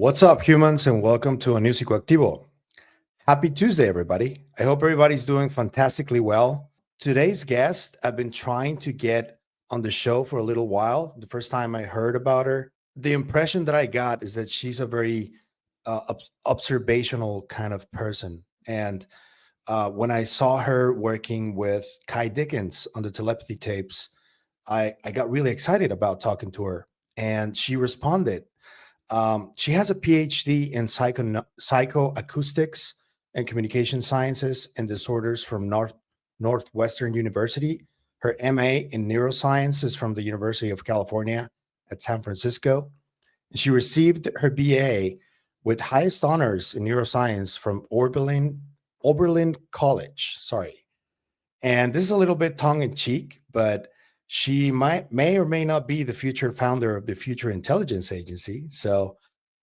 What's up, humans, and welcome to a new Psicoactivo. Happy Tuesday, everybody. I hope everybody's doing fantastically well. Today's guest, I've been trying to get on the show for a little while. The first time I heard about her, the impression that I got is that she's a very observational kind of person. And when I saw her working with Kai Dickens on the Telepathy Tapes, I got really excited about talking to her. And she responded. She has a PhD in psychoacoustics and communication sciences and disorders from Northwestern University. Her MA in neuroscience is from the University of California at San Francisco. She received her BA with highest honors in neuroscience from Oberlin College. Sorry. And this is a little bit tongue in cheek, but she may or may not be the future founder of the Future Intelligence Agency. So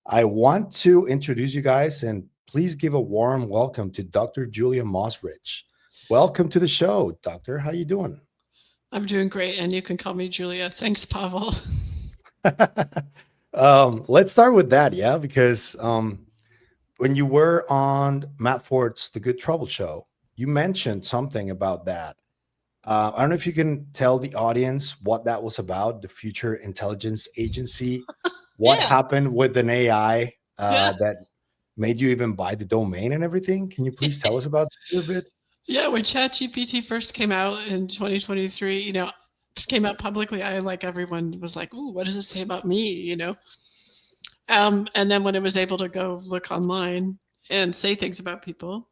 I want to introduce you guys and please give a warm welcome to Dr. Julia Mossbridge. Welcome to the show, Doctor. How you doing? I'm doing great, and you can call me Julia. Thanks, Pavel. Let's start with that, yeah, because when you were on Matt Ford's The Good Trouble Show, you mentioned something about that. I don't know if you can tell the audience what that was about, the Future Intelligence Agency. What happened with an AI that made you even buy the domain and everything? Can you please tell us about that a little bit? Yeah, when ChatGPT first came out in 2023, came out publicly, I, like everyone, was like, ooh, what does it say about me, And then when it was able to go look online and say things about people,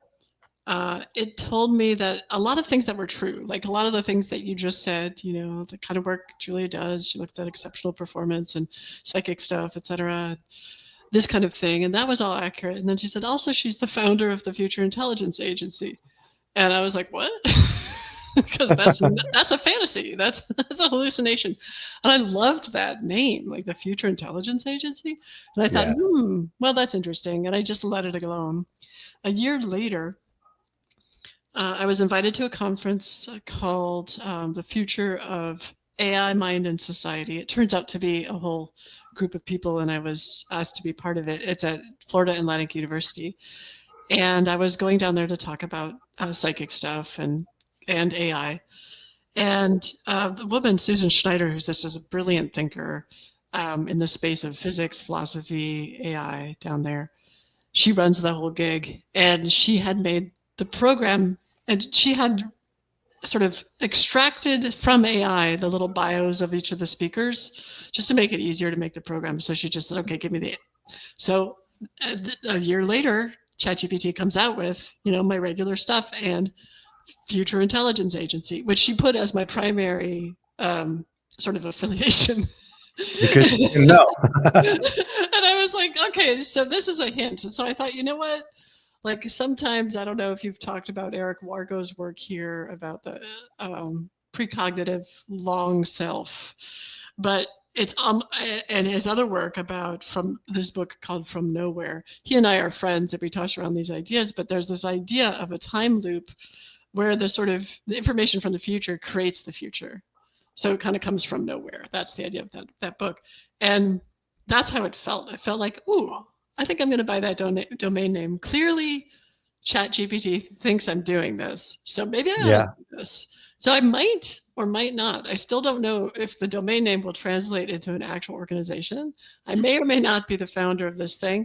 it told me that a lot of things that were true, like a lot of the things that you just said, the kind of work Julia does. She looked at exceptional performance and psychic stuff, etc., this kind of thing. And that was all accurate. And then she said, also, she's the founder of the Future Intelligence Agency. And I was like, what? Because that's a fantasy. That's a hallucination. And I loved that name, like the Future Intelligence Agency. And I thought, well, that's interesting. And I just let it alone. A year later, I was invited to a conference called The Future of AI, Mind, and Society. It turns out to be a whole group of people, and I was asked to be part of it. It's at Florida Atlantic University. And I was going down there to talk about psychic stuff and AI. And the woman, Susan Schneider, who's just a brilliant thinker in the space of physics, philosophy, AI down there, she runs the whole gig. And she had made the program, and she had sort of extracted from AI the little bios of each of the speakers just to make it easier to make the program. So she just said, okay, give me the. So a year later, ChatGPT comes out with, my regular stuff and Future Intelligence Agency, which she put as my primary sort of affiliation. Because you didn't know. And I was like, okay, so this is a hint. And so I thought, you know what? Like sometimes, I don't know if you've talked about Eric Wargo's work here about the precognitive long self, but it's and his other work about from this book called From Nowhere. He and I are friends and we toss around these ideas, but there's this idea of a time loop where the information from the future creates the future. So it kind of comes from nowhere. That's the idea of that book. And that's how it felt. I felt like, ooh, I think I'm going to buy that domain name. Clearly, ChatGPT thinks I'm doing this. So maybe I ought to do this. So I might or might not. I still don't know if the domain name will translate into an actual organization. I may or may not be the founder of this thing.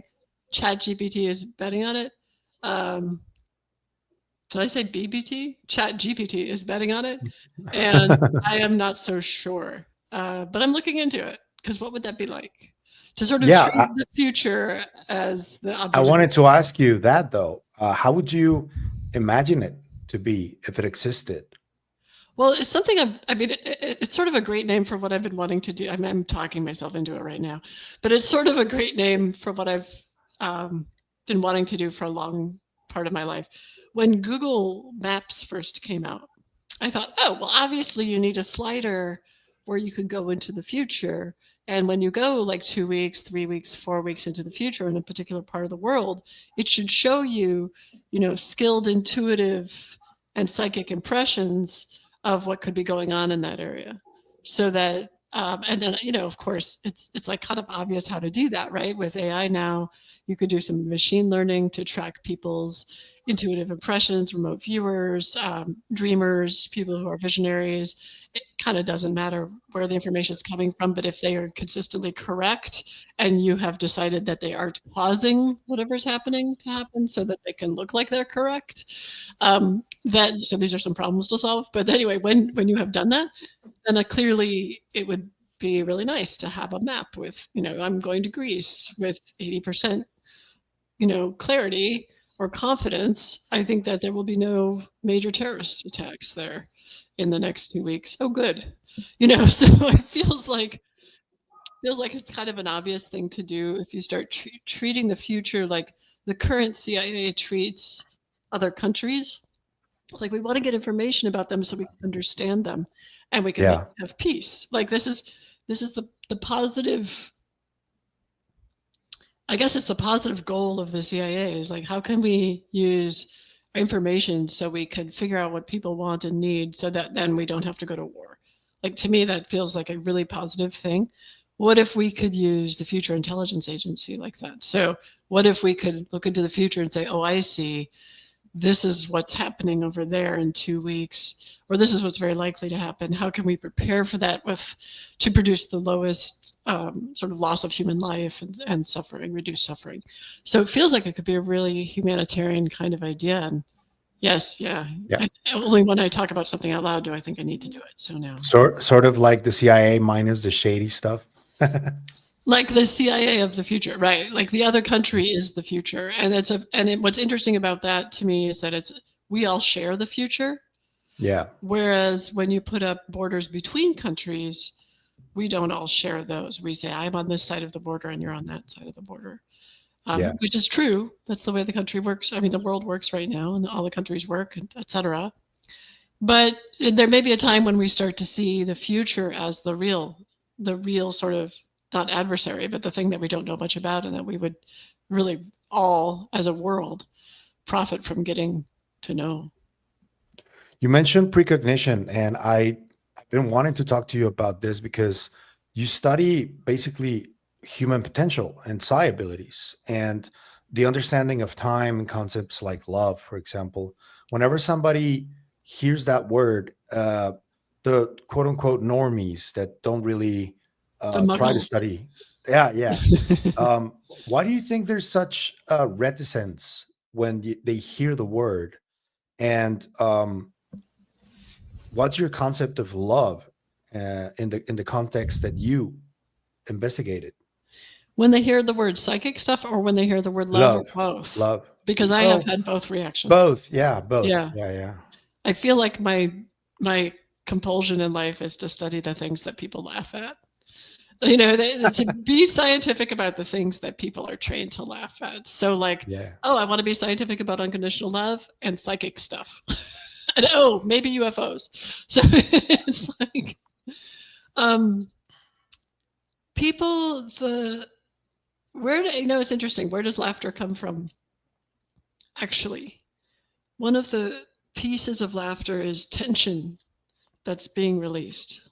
ChatGPT is betting on it. Did I say BBT? ChatGPT is betting on it. And I am not so sure. But I'm looking into it because what would that be like? To sort of treat the future as the object. I wanted to ask you that, though. How would you imagine it to be if it existed? Well, it's something it's sort of a great name for what I've been wanting to do. I'm talking myself into it right now, but it's sort of a great name for what I've been wanting to do for a long part of my life. When Google Maps first came out, I thought, oh, well, obviously you need a slider where you could go into the future. And when you go like 2 weeks, 3 weeks, 4 weeks into the future in a particular part of the world, it should show you, skilled, intuitive, and psychic impressions of what could be going on in that area. So that And then, of course, it's like kind of obvious how to do that, right? With AI now, you could do some machine learning to track people's intuitive impressions, remote viewers, dreamers, people who are visionaries. It kind of doesn't matter where the information is coming from, but if they are consistently correct and you have decided that they aren't causing whatever's happening to happen so that they can look like they're correct, so these are some problems to solve. But anyway, when you have done that, then clearly it would be really nice to have a map with, I'm going to Greece with 80%, clarity or confidence. I think that there will be no major terrorist attacks there in the next 2 weeks. Oh, good. So it feels like it's kind of an obvious thing to do if you start treating the future like the current CIA treats other countries. Like, we want to get information about them so we can understand them and we can have peace. Like, this is the positive, I guess it's the positive goal of the CIA, is like, how can we use information so we can figure out what people want and need so that then we don't have to go to war. Like, to me, that feels like a really positive thing. What if we could use the Future Intelligence Agency like that? So what if we could look into the future and say, oh, I see, this is what's happening over there in 2 weeks, or this is what's very likely to happen. How can we prepare for that to produce the lowest sort of loss of human life and suffering, reduce suffering? So it feels like it could be a really humanitarian kind of idea. And yes, only when I talk about something out loud do I think I need to do it. So now, sort of like the CIA minus the shady stuff. Like the CIA of the future, right? Like the other country is the future, and what's interesting about that to me is that we all share the future. Yeah. Whereas when you put up borders between countries, we don't all share those. We say, I'm on this side of the border and you're on that side of the border, which is true. That's the way the country works. I mean, the world works right now, and all the countries work, etc. But there may be a time when we start to see the future as the real sort of, not adversary, but the thing that we don't know much about, and that we would really all, as a world, profit from getting to know. You mentioned precognition, and I've been wanting to talk to you about this because you study basically human potential and psi abilities and the understanding of time and concepts like love, for example. Whenever somebody hears that word, the quote unquote normies that don't really try to study. Yeah. Why do you think there's such reticence when they hear the word? And what's your concept of love in the context that you investigated? When they hear the word psychic stuff, or when they hear the word love, or both? Love. Because I have had both reactions. Both, yeah, both. Yeah. I feel like my compulsion in life is to study the things that people laugh at. To be scientific about the things that people are trained to laugh at. So I want to be scientific about unconditional love and psychic stuff. And maybe UFOs. So it's like, people, it's interesting. Where does laughter come from? Actually, one of the pieces of laughter is tension that's being released.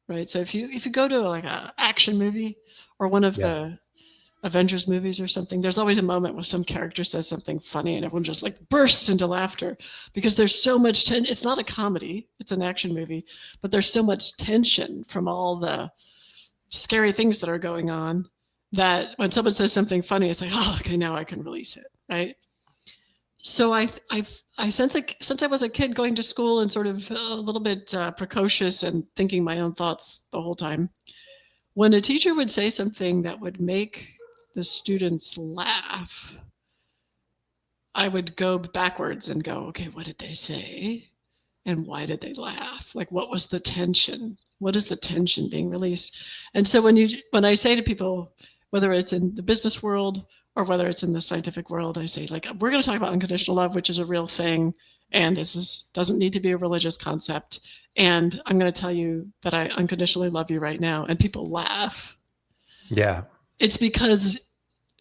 Right. So if you go to like an action movie or one of the Avengers movies or something, there's always a moment where some character says something funny and everyone just like bursts into laughter because there's so much tension. It's not a comedy, it's an action movie, but there's so much tension from all the scary things that are going on that when someone says something funny, it's like, oh, okay, now I can release it. Right. So I since I was a kid going to school and sort of a little bit precocious and thinking my own thoughts the whole time, when a teacher would say something that would make the students laugh, I would go backwards and go, okay, what did they say? And why did they laugh? Like, what was the tension? What is the tension being released? And so when I say to people, whether it's in the business world or whether it's in the scientific world, I say, like, we're going to talk about unconditional love, which is a real thing. And doesn't need to be a religious concept. And I'm going to tell you that I unconditionally love you right now. And people laugh. Yeah. It's because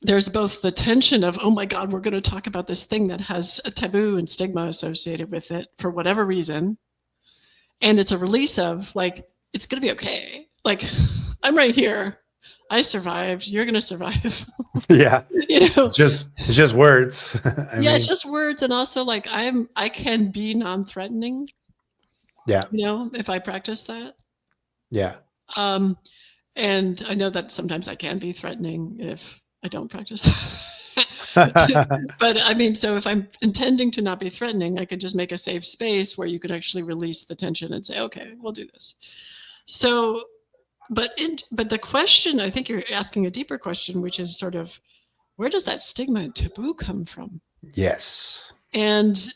there's both the tension of, oh my God, we're going to talk about this thing that has a taboo and stigma associated with it for whatever reason. And it's a release of, like, it's going to be okay. like, I'm right here. I survived. You're going to survive. Yeah. You know? It's just words. Yeah, it's just words. And also like I can be non-threatening, yeah. you know, if I practice that. Yeah. And I know that sometimes I can be threatening if I don't practice that. But I mean, so if I'm intending to not be threatening, I could just make a safe space where you could actually release the tension and say, okay, we'll do this. So, but the question, I think you're asking a deeper question, which is sort of, where does that stigma and taboo come from? Yes. And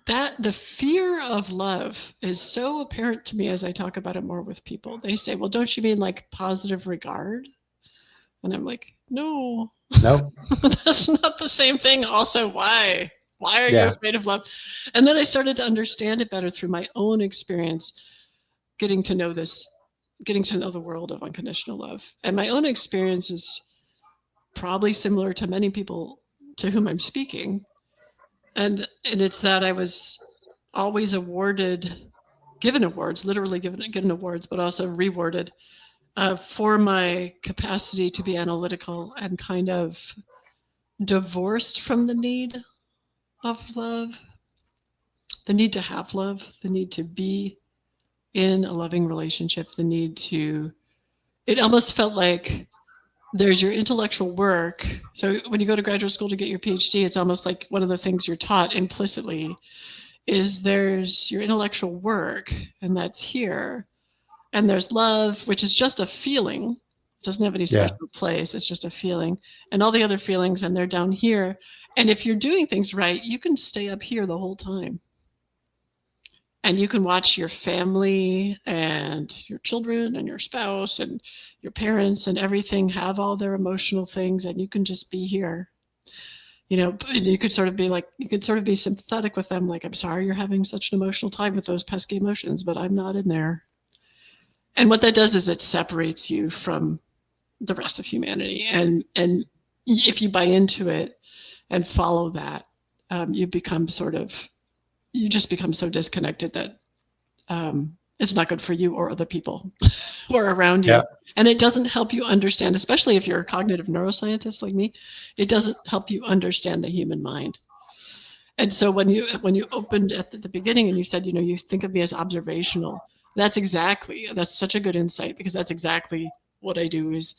that the fear of love is so apparent to me as I talk about it more with people. They say, well, don't you mean like positive regard? And I'm like, no, that's not the same thing. Also, why are you afraid of love? And then I started to understand it better through my own experience, getting to know the world of unconditional love. And my own experience is probably similar to many people to whom I'm speaking. And it's that I was always given awards, literally given awards, but also rewarded for my capacity to be analytical and kind of divorced from the need of love, the need to have love, the need to be in a loving relationship, the need to, it almost felt like there's your intellectual work. So when you go to graduate school to get your PhD, it's almost like one of the things you're taught implicitly is there's your intellectual work, and that's here. And there's love, which is just a feeling. It doesn't have any special place. It's just a feeling. And all the other feelings, and they're down here. And if you're doing things right, you can stay up here the whole time. And you can watch your family and your children and your spouse and your parents and everything have all their emotional things, and you can just be here. You know, and you could sort of be sympathetic with them. Like, I'm sorry you're having such an emotional time with those pesky emotions, but I'm not in there. And what that does is it separates you from the rest of humanity. And if you buy into it and follow that, you just become so disconnected that it's not good for you or other people who are around you. And it doesn't help you understand, especially if you're a cognitive neuroscientist like me, it doesn't help you understand the human mind. And so when you opened at the beginning and you said, you know, you think of me as observational, that's such a good insight, because that's exactly what I do. Is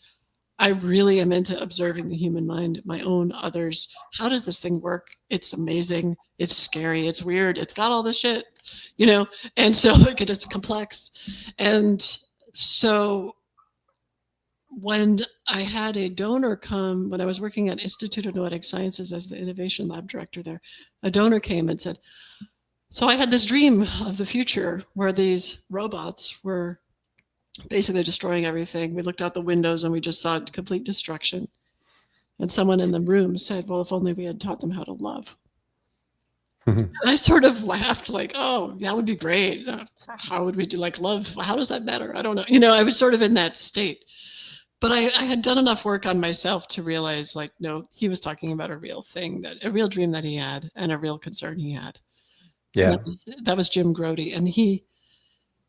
I really am into observing the human mind, my own, others. How does this thing work? It's amazing. It's scary. It's weird. It's got all this shit, you know? And so it's complex. And so when I had a donor come, when I was working at Institute of Noetic Sciences as the innovation lab director there, a donor came and said, so I had this dream of the future where these robots were basically destroying everything. We looked out the windows and we just saw complete destruction. And someone in the room said, well, if only we had taught them how to love. And I sort of laughed like, oh, that would be great. How would we do like love? How does that matter? I don't know. You know, I was sort of in that state. But I had done enough work on myself to realize, like, no, he was talking about a real thing, a real dream that he had and a real concern he had. Yeah. That was Jim Grody. And he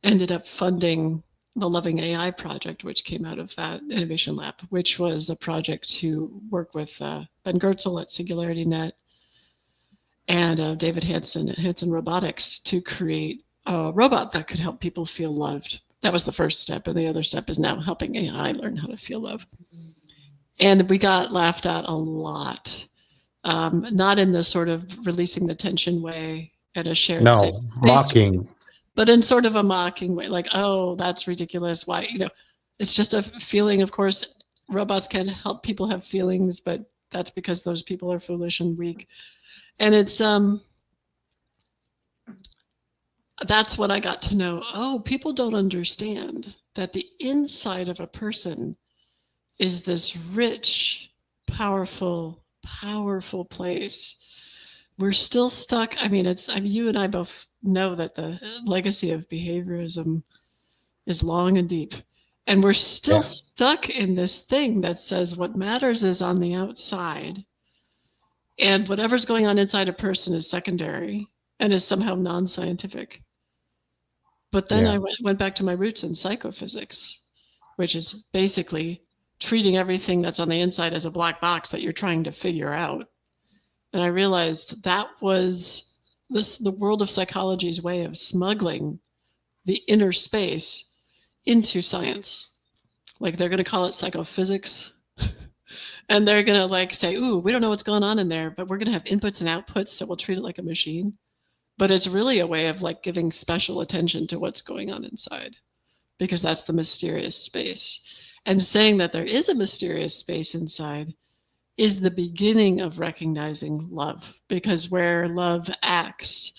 ended up funding the Loving AI project, which came out of that innovation lab, which was a project to work with Ben Goertzel at SingularityNet and David Hanson at Hanson Robotics to create a robot that could help people feel loved. That was the first step. And the other step is now helping AI learn how to feel love. And we got laughed at a lot, not in the sort of releasing the tension way at a shared safe space, mocking, but in sort of a mocking way, like, oh, that's ridiculous. Why, you know, it's just a feeling. Of course, robots can help people have feelings, but that's because those people are foolish and weak. And it's, that's what I got to know. Oh, people don't understand that the inside of a person is this rich, powerful place. We're still stuck. I mean, you and I both know that the legacy of behaviorism is long and deep. And we're still stuck in this thing that says what matters is on the outside. And whatever's going on inside a person is secondary and is somehow non-scientific. But then I went back to my roots in psychophysics. which is basically treating everything that's on the inside as a black box that you're trying to figure out. And I realized that was the world of psychology's way of smuggling the inner space into science. Like they're going to call it psychophysics. And they're going to like say, ooh, we don't know what's going on in there, but we're going to have inputs and outputs, so we'll treat it like a machine. But it's really a way of like giving special attention to what's going on inside, because that's the mysterious space. And saying that there is a mysterious space inside is the beginning of recognizing love, because where love acts,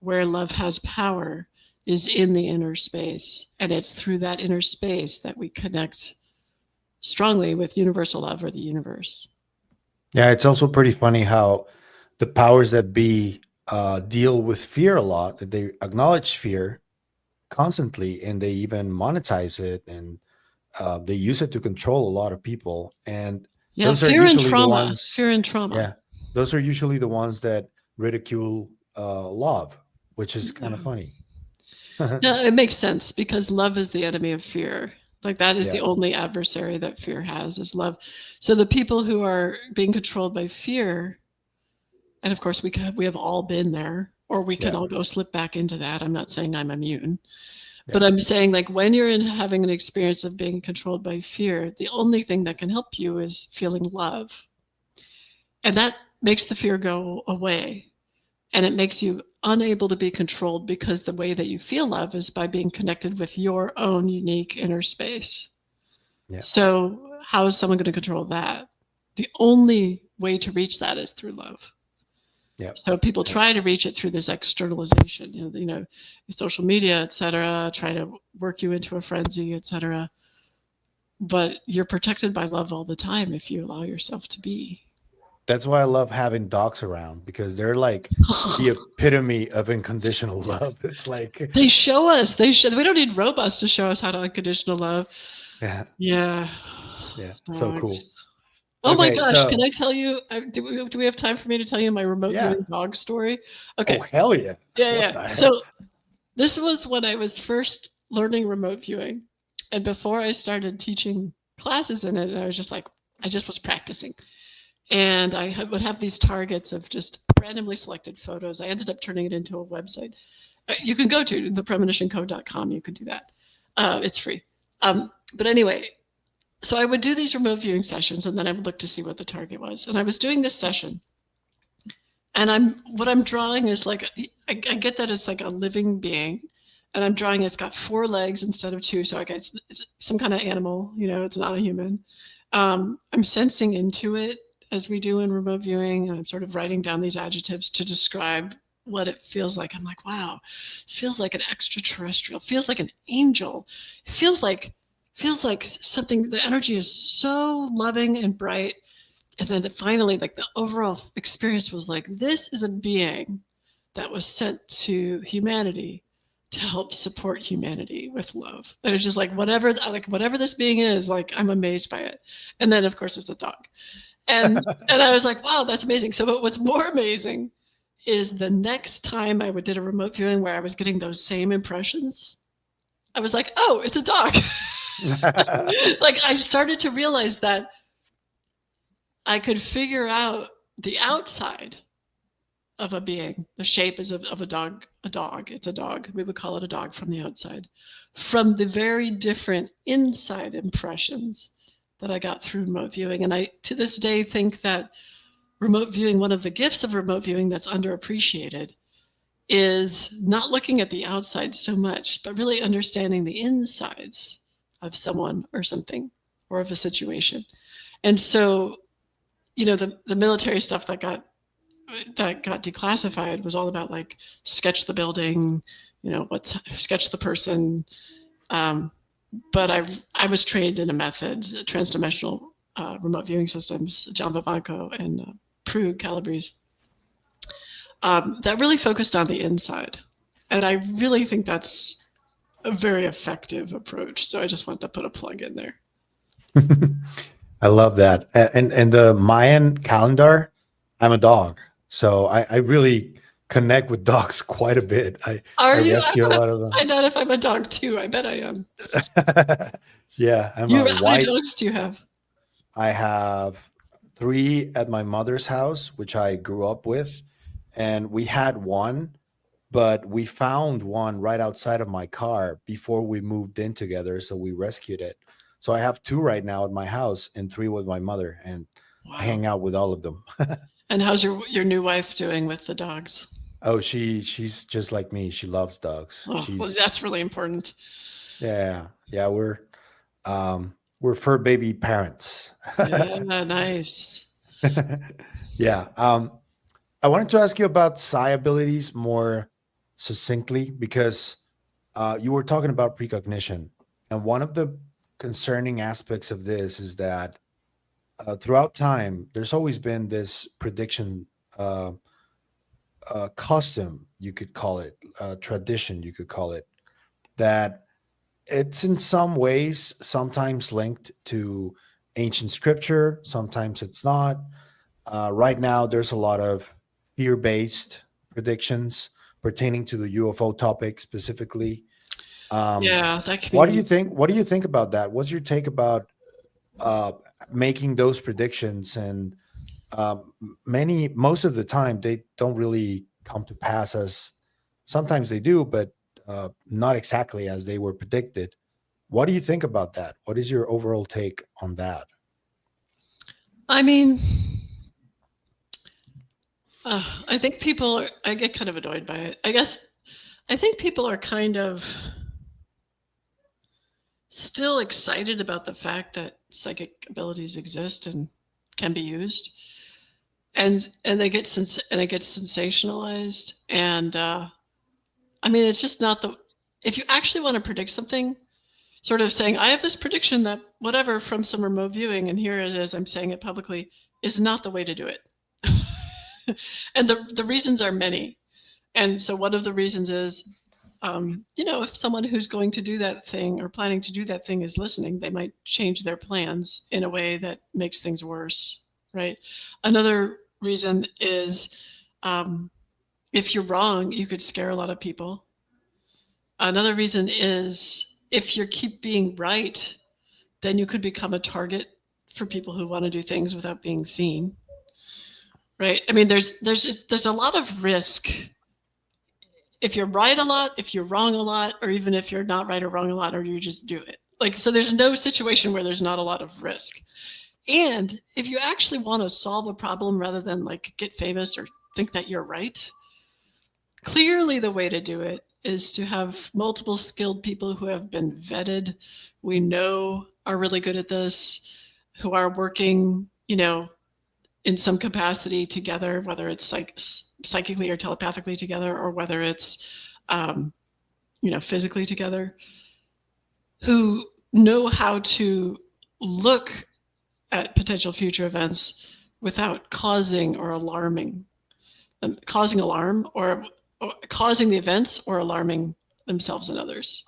where love has power, is in the inner space. And it's through that inner space that we connect strongly with universal love or the universe. Yeah, it's also pretty funny how the powers that be deal with fear a lot. They acknowledge fear constantly, and they even monetize it, and they use it to control a lot of people. And yeah, those are fear and usually the trauma. ones, Fear and trauma. yeah, those are usually the ones that ridicule love, which is kind of funny. No, it makes sense, because love is the enemy of fear. Like that is Yeah. the only adversary that fear has, is love. So the people who are being controlled by fear, and of course we have all been there, or we can Yeah. all go slip back into that. I'm not saying I'm immune, Yeah. but I'm saying like when you're having an experience of being controlled by fear, the only thing that can help you is feeling love. And that makes the fear go away. And it makes you unable to be controlled, because the way that you feel love is by being connected with your own unique inner space. Yeah. So how is someone going to control that? The only way to reach that is through love. Yeah. So people try to reach it through this externalization, you know, social media, etc., try to work you into a frenzy, etc. But you're protected by love all the time if you allow yourself to be. That's why I love having dogs around, because they're like the epitome of unconditional love. It's like they show us. We don't need robots to show us how to unconditional love. yeah, Yeah. so cool. Oh my Okay, gosh! so- Can I tell you? Do we have time for me to tell you my remote Yeah. viewing dog story? Okay. Oh hell yeah! Yeah, What yeah. the heck? So this was when I was first learning remote viewing, and before I started teaching classes in it, and I was just like, I just was practicing, and I would have these targets of just randomly selected photos. I ended up turning it into a website. You can go to thepremonitioncode.com. You can do that. It's free. But anyway, so I would do these remote viewing sessions, and then I would look to see what the target was. And I was doing this session, and what I'm drawing is like, I get that it's like a living being, and I'm drawing it's got 4 legs instead of 2. So I guess it's some kind of animal, it's not a human. I'm sensing into it as we do in remote viewing, and I'm sort of writing down these adjectives to describe what it feels like. I'm like, wow, this feels like an extraterrestrial, feels like an angel. It feels like something, the energy is so loving and bright. And then finally, like the overall experience was like, this is a being that was sent to humanity to help support humanity with love. And it's just like, whatever this being is, like, I'm amazed by it. And then of course it's a dog. And I was like, wow, that's amazing. So but what's more amazing is the next time I did a remote viewing where I was getting those same impressions, I was like, oh, it's a dog. Like I started to realize that I could figure out the outside of a being. The shape is of a dog. It's a dog. We would call it a dog from the outside, from the very different inside impressions that I got through remote viewing. And I, to this day, think that remote viewing, one of the gifts of remote viewing that's underappreciated, is not looking at the outside so much, but really understanding the insides of someone or something or of a situation. And so, the military stuff that got declassified was all about like sketch the building, sketch the person. But I was trained in a method, transdimensional remote viewing systems, John Vivanco and Prue Calabrese, that really focused on the inside. And I really think that's a very effective approach. So I just wanted to put a plug in there. I love that. And the Mayan calendar, I'm a dog. So I really connect with dogs quite a bit. Are I you? rescue a lot of them. Find out if I'm a dog too. I bet I am. Yeah, I'm You, a how many white. dogs do you have? I have 3 at my mother's house, which I grew up with, and we had one, but we found one right outside of my car before we moved in together, so we rescued it. So I have 2 right now at my house and 3 with my mother, and I Wow. hang out with all of them. And how's your new wife doing with the dogs? Oh, she's just like me. She loves dogs. Oh, well, She's that's really important. yeah, we're fur baby parents. Yeah, nice. Yeah. I wanted to ask you about psi abilities more succinctly because you were talking about precognition. And one of the concerning aspects of this is that throughout time, there's always been this prediction uh, custom, you could call it, tradition, you could call it, that it's in some ways sometimes linked to ancient scripture, sometimes it's not. Right now, there's a lot of fear-based predictions pertaining to the UFO topic specifically. Yeah, that What do you community. think? What do you think about that? What's your take about uh, making those predictions? And most of the time, they don't really come to pass as sometimes they do, but not exactly as they were predicted. What do you think about that? What is your overall take on that? I mean, I think people are, I get kind of annoyed by it. I guess I think people are kind of still excited about the fact that psychic abilities exist and can be used. And they get and it gets sensationalized. And I mean, it's just not the, if you actually want to predict something, sort of saying, I have this prediction that whatever from some remote viewing, and here it is, I'm saying it publicly, is not the way to do it. And the reasons are many. And so one of the reasons is, if someone who's going to do that thing or planning to do that thing is listening, they might change their plans in a way that makes things worse, right? Another reason is if you're wrong, you could scare a lot of people. Another reason is if you keep being right, then you could become a target for people who want to do things without being seen, right? I mean, there's a lot of risk if you're right a lot, if you're wrong a lot, or even if you're not right or wrong a lot, or you just do it. Like, so there's no situation where there's not a lot of risk. And if you actually want to solve a problem rather than like get famous or think that you're right, clearly the way to do it is to have multiple skilled people who have been vetted, we know are really good at this, who are working, in some capacity together, whether it's like psychically or telepathically together, or whether it's, physically together, who know how to look at potential future events without causing or alarming them, causing alarm or causing the events or alarming themselves and others.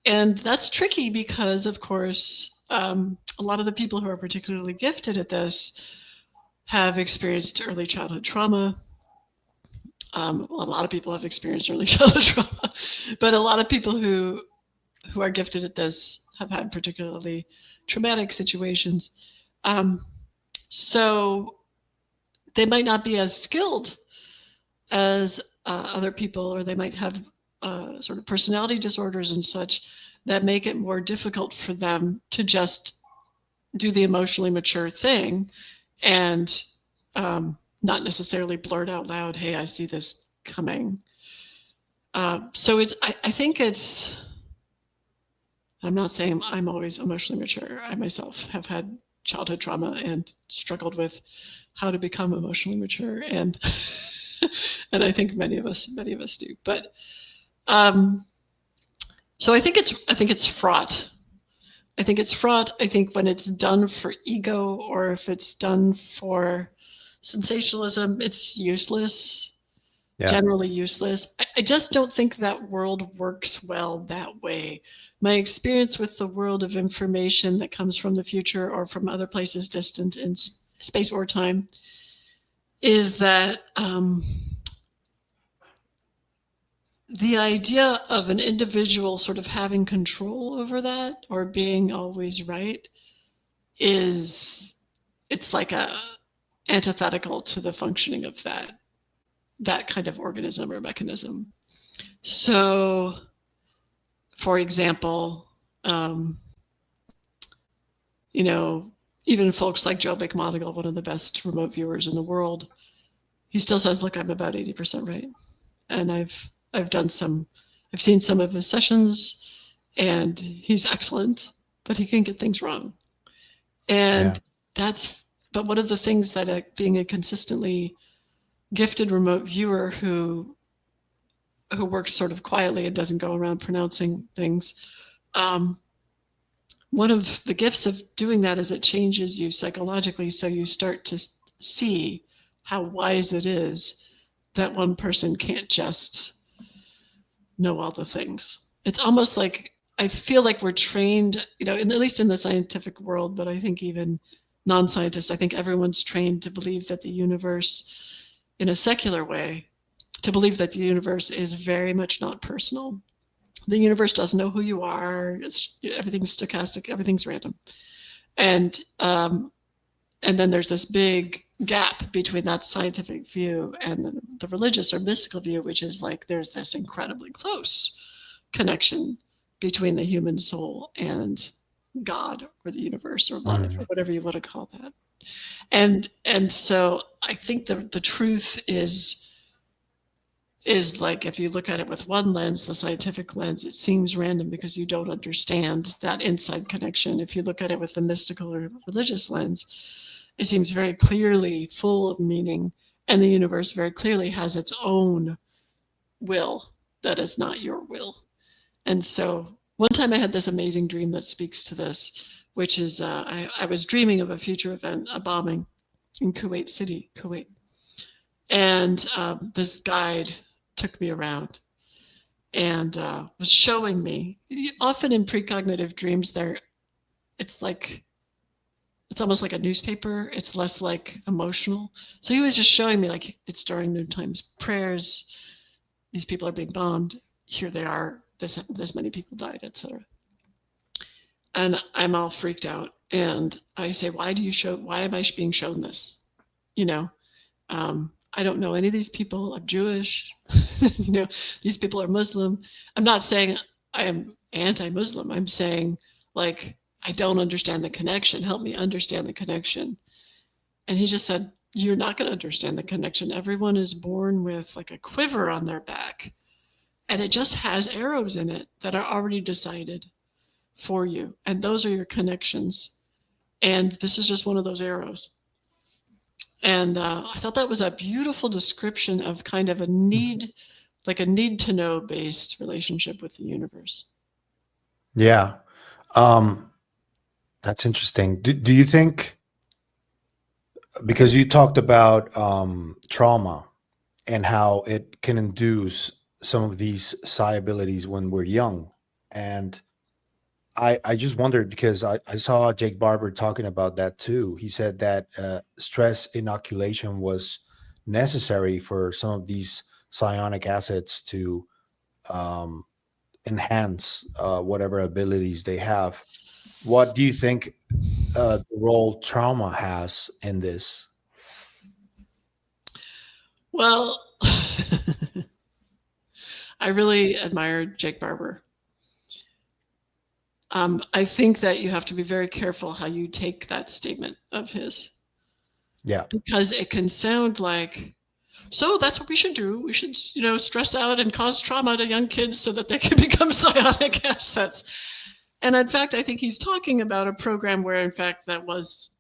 And that's tricky because, of course, a lot of the people who are particularly gifted at this have experienced early childhood trauma. A lot of people have experienced early childhood trauma, but a lot of people who are gifted at this have had particularly traumatic situations. So they might not be as skilled as other people, or they might have sort of personality disorders and such that make it more difficult for them to just do the emotionally mature thing and not necessarily blurt out loud, hey, I see this coming. So I think it's, I'm not saying I'm always emotionally mature. I myself have had childhood trauma and struggled with how to become emotionally mature. And, and I think many of us do. But so I think it's fraught. I think it's fraught. I think when it's done for ego or if it's done for sensationalism, it's useless, generally useless. I just don't think that world works well that way. My experience with the world of information that comes from the future or from other places distant in space or time is that the idea of an individual sort of having control over that or being always right it's like a antithetical to the functioning of that kind of organism or mechanism. So, for example, even folks like Joe McMonagle, one of the best remote viewers in the world, he still says, "Look, I'm about 80% right," and I've seen some of his sessions, and he's excellent, but he can get things wrong, and but one of the things that being a consistently gifted remote viewer who works sort of quietly and doesn't go around pronouncing things. One of the gifts of doing that is it changes you psychologically, so you start to see how wise it is that one person can't just know all the things. It's almost like I feel like we're trained, at least in the scientific world, but I think even non-scientists, I think everyone's trained to believe that the universe, in a secular way, to believe that the universe is very much not personal. The universe doesn't know who you are. Everything's stochastic. Everything's random. And then there's this big gap between that scientific view and the religious or mystical view, which is like there's this incredibly close connection between the human soul and God or the universe or life or whatever you want to call that. And so I think the truth is like if you look at it with one lens, the scientific lens, it seems random because you don't understand that inside connection. If you look at it with the mystical or religious lens, it seems very clearly full of meaning, and the universe very clearly has its own will that is not your will. And so one time I had this amazing dream that speaks to this, which is I was dreaming of a future event, a bombing in Kuwait City, Kuwait. And this guide took me around and was showing me, often in precognitive dreams, it's almost like a newspaper. It's less like emotional. So he was just showing me like it's during noon times prayers. These people are being bombed. Here they are. This many people died, etc. And I'm all freaked out. And I say, why am I being shown this? I don't know any of these people. I'm Jewish. These people are Muslim. I'm not saying I am anti-Muslim. I'm saying, like, I don't understand the connection. Help me understand the connection. And he just said, you're not going to understand the connection. Everyone is born with like a quiver on their back. And it just has arrows in it that are already decided for you. And those are your connections. And this is just one of those arrows. And I thought that was a beautiful description of kind of a need to know based relationship with the universe. Yeah. That's interesting. Do you think, because you talked about trauma and how it can induce some of these psi abilities when we're young, and I just wondered because I saw Jake Barber talking about that too. He said that stress inoculation was necessary for some of these psionic assets to enhance whatever abilities they have. What do you think the role trauma has in this? Well, I really admired Jake Barber. I think that you have to be very careful how you take that statement of his. Yeah. Because it can sound like, so that's what we should do. We should, stress out and cause trauma to young kids so that they can become psionic assets. And in fact, I think he's talking about a program where, in fact, that was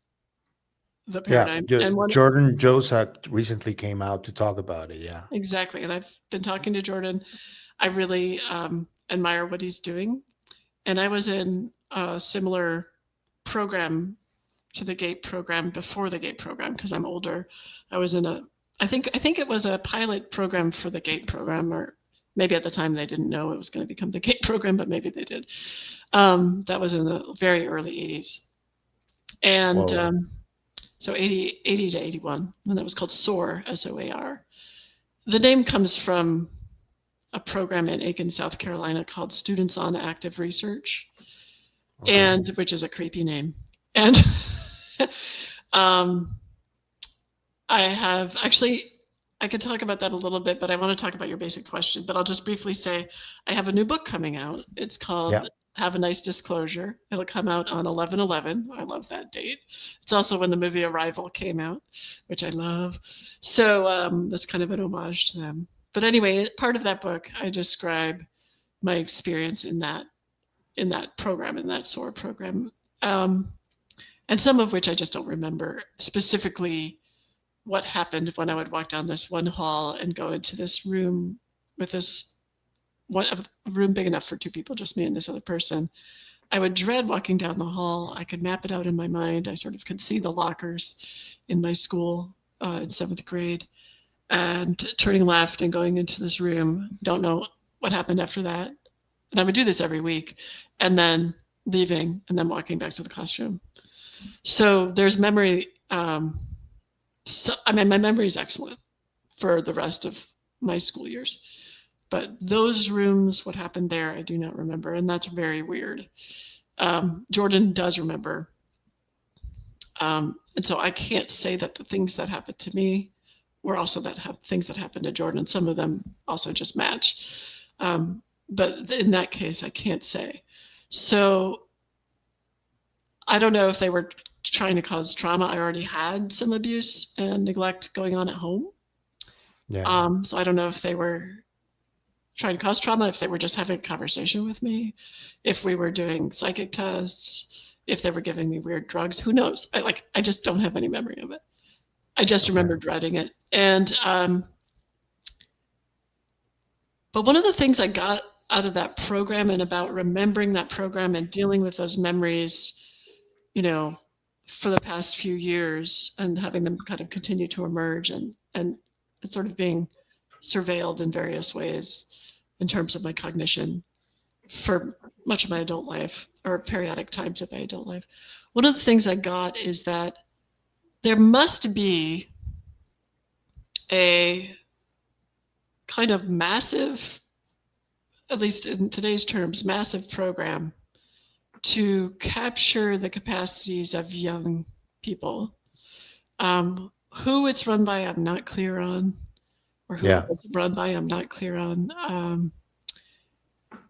the paradigm. Yeah. And Jordan Jozak recently came out to talk about it. Yeah. Exactly. And I've been talking to Jordan. I really admire what he's doing. And I was in a similar program to the GATE program before the GATE program because I'm older. I was in I think it was a pilot program for the GATE program, or maybe at the time they didn't know it was going to become the GATE program, but maybe they did. That was in the very early 80s. And so 80 to 81, when that was called SOAR, SOAR. The name comes from a program in Aiken, South Carolina called Students on Active Research, Okay. and which is a creepy name. And I have actually, I could talk about that a little bit, but I want to talk about your basic question. But I'll just briefly say I have a new book coming out. It's called Yeah. Have a Nice Disclosure. It'll come out on 11/11. I love that date. It's also when the movie Arrival came out, which I love. So that's kind of an homage to them. But anyway, part of that book, I describe my experience in that program, in that SOAR program, and some of which I just don't remember specifically. What happened when I would walk down this one hall and go into this room with this one a room big enough for two people, just me and this other person. I would dread walking down the hall. I could map it out in my mind. I sort of could see the lockers in my school in 7th grade, and turning left and going into this room. Don't know what happened after that. And I would do this every week, and then leaving and then walking back to the classroom. So there's memory. So, I mean, my memory is excellent for the rest of my school years. But those rooms, what happened there, I do not remember. And that's very weird. Jordan does remember. And so I can't say that the things that happened to me were also things that happened to Jordan. Some of them also just match. But in that case, I can't say. So I don't know if they were trying to cause trauma. I already had some abuse and neglect going on at home. Yeah. So I don't know if they were trying to cause trauma, if they were just having a conversation with me, if we were doing psychic tests, if they were giving me weird drugs. Who knows? I just don't have any memory of it. I just remember dreading it. And but one of the things I got out of that program and about remembering that program and dealing with those memories, for the past few years and having them kind of continue to emerge and sort of being surveilled in various ways in terms of my cognition for much of my adult life or periodic times of my adult life. One of the things I got is that there must be a kind of massive, at least in today's terms, massive program to capture the capacities of young people. Who it's run by, I'm not clear on, or who it's run by, I'm not clear on.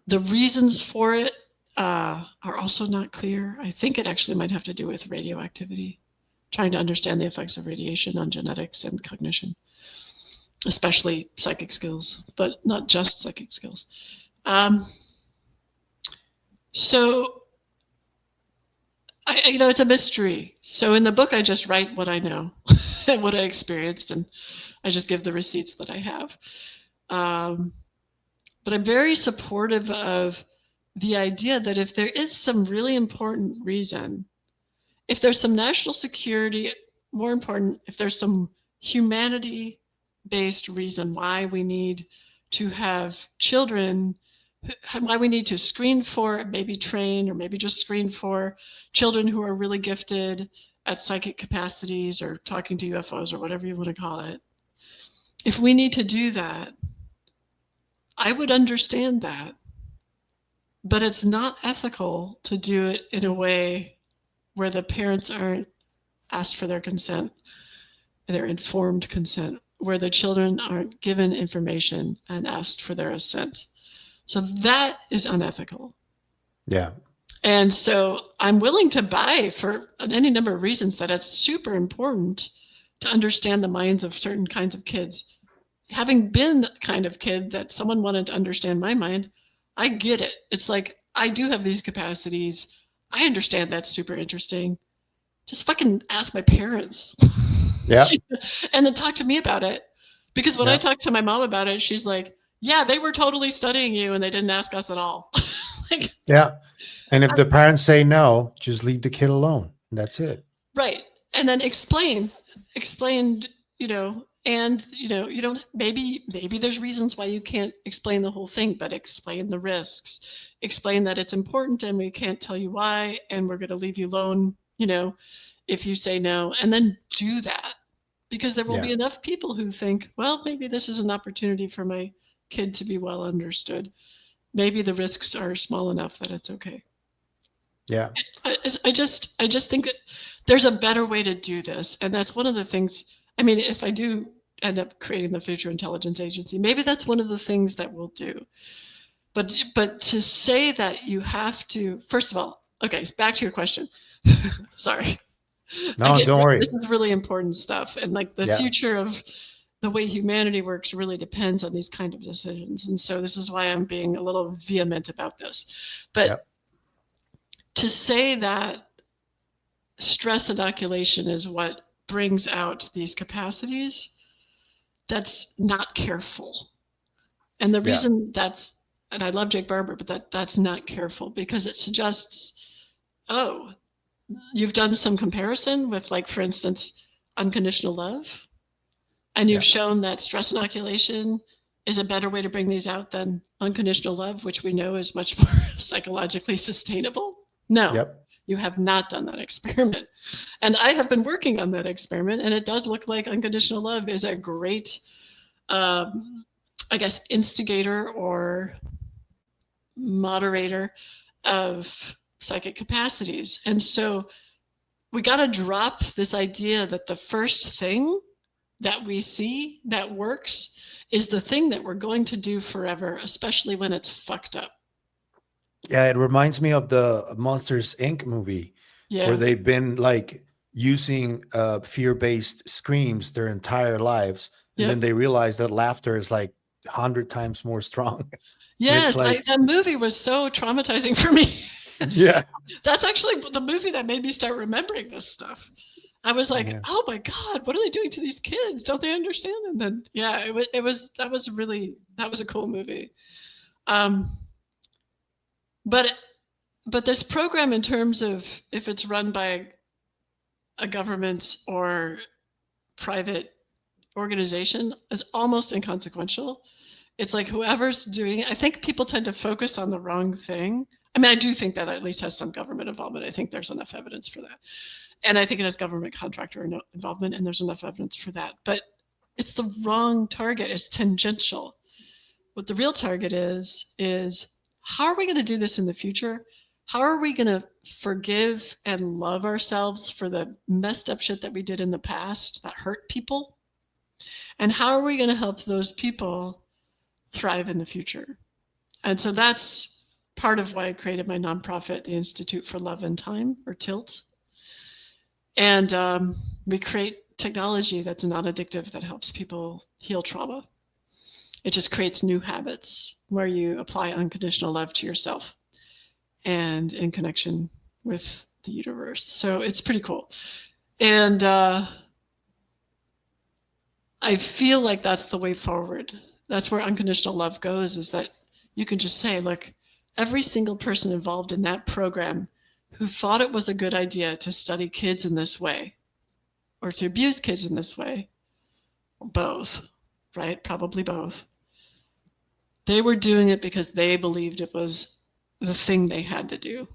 The reasons for it are also not clear. I think it actually might have to do with radioactivity, trying to understand the effects of radiation on genetics and cognition, especially psychic skills, but not just psychic skills. So it's a mystery. So in the book, I just write what I know and what I experienced, and I just give the receipts that I have. But I'm very supportive of the idea that if there is some really important reason, if there's some national security, more important, if there's some humanity-based reason why we need to have children, why we need to screen for, maybe train, or maybe just screen for children who are really gifted at psychic capacities or talking to UFOs or whatever you want to call it. If we need to do that, I would understand that. But it's not ethical to do it in a way where the parents aren't asked for their consent, their informed consent, where the children aren't given information and asked for their assent. So that is unethical. Yeah. And so I'm willing to buy, for any number of reasons, that it's super important to understand the minds of certain kinds of kids. Having been a kind of kid that someone wanted to understand my mind, I get it. It's like, I do have these capacities. I understand that's super interesting. Just fucking ask my parents. Yeah. And then talk to me about it. Because when I talk to my mom about it, she's like, yeah, they were totally studying you and they didn't ask us at all. Yeah. And if the parents say no, just leave the kid alone. That's it. Right. And then explain, and you don't, maybe there's reasons why you can't explain the whole thing, but explain the risks, explain that it's important and we can't tell you why, and we're going to leave you alone, if you say no, and then do that, because there will be enough people who think, well, maybe this is an opportunity for my kid to be well understood, maybe the risks are small enough that it's okay. Yeah. I just think that there's a better way to do this. And that's one of the things, I mean, if I do end up creating the Future Intelligence Agency, maybe that's one of the things that we'll do. But to say that you have to, first of all, okay, back to your question. Sorry. No, Again, don't worry. this is really important stuff. And like the future of the way humanity works really depends on these kind of decisions. And so this is why I'm being a little vehement about this. But to say that stress inoculation is what brings out these capacities, that's not careful. And the reason that's, and I love Jake Barber, but that's not careful because it suggests, oh, you've done some comparison with, like, for instance, unconditional love, and you've shown that stress inoculation is a better way to bring these out than unconditional love, which we know is much more psychologically sustainable. No, you have not done that experiment. And I have been working on that experiment, and it does look like unconditional love is a great, I guess, instigator or moderator of psychic capacities. And so we got to drop this idea that the first thing that we see that works is the thing that we're going to do forever, especially when it's fucked up. Yeah, it reminds me of the Monsters Inc. movie where they've been like using fear-based screams their entire lives, and then they realize that laughter is like 100 times more strong. Yes, like, that movie was so traumatizing for me. Yeah. That's actually the movie that made me start remembering this stuff. I was like, oh my God, what are they doing to these kids? Don't they understand? And then, that was a cool movie. But this program, in terms of if it's run by a government or private organization, is almost inconsequential. It's like whoever's doing it, I think people tend to focus on the wrong thing. I mean, I do think that at least has some government involvement. I think there's enough evidence for that. And I think it has government contractor involvement, and there's enough evidence for that. But it's the wrong target. It's tangential. What the real target is how are we going to do this in the future? How are we going to forgive and love ourselves for the messed up shit that we did in the past that hurt people? And how are we going to help those people thrive in the future? And so that's part of why I created my nonprofit, the Institute for Love and Time, or TILT. And we create technology that's non-addictive that helps people heal trauma. It just creates new habits where you apply unconditional love to yourself and in connection with the universe. So it's pretty cool. And I feel like that's the way forward. That's where unconditional love goes, is that you can just say, look, every single person involved in that program who thought it was a good idea to study kids in this way or to abuse kids in this way, both, right? Probably both. They were doing it because they believed it was the thing they had to do.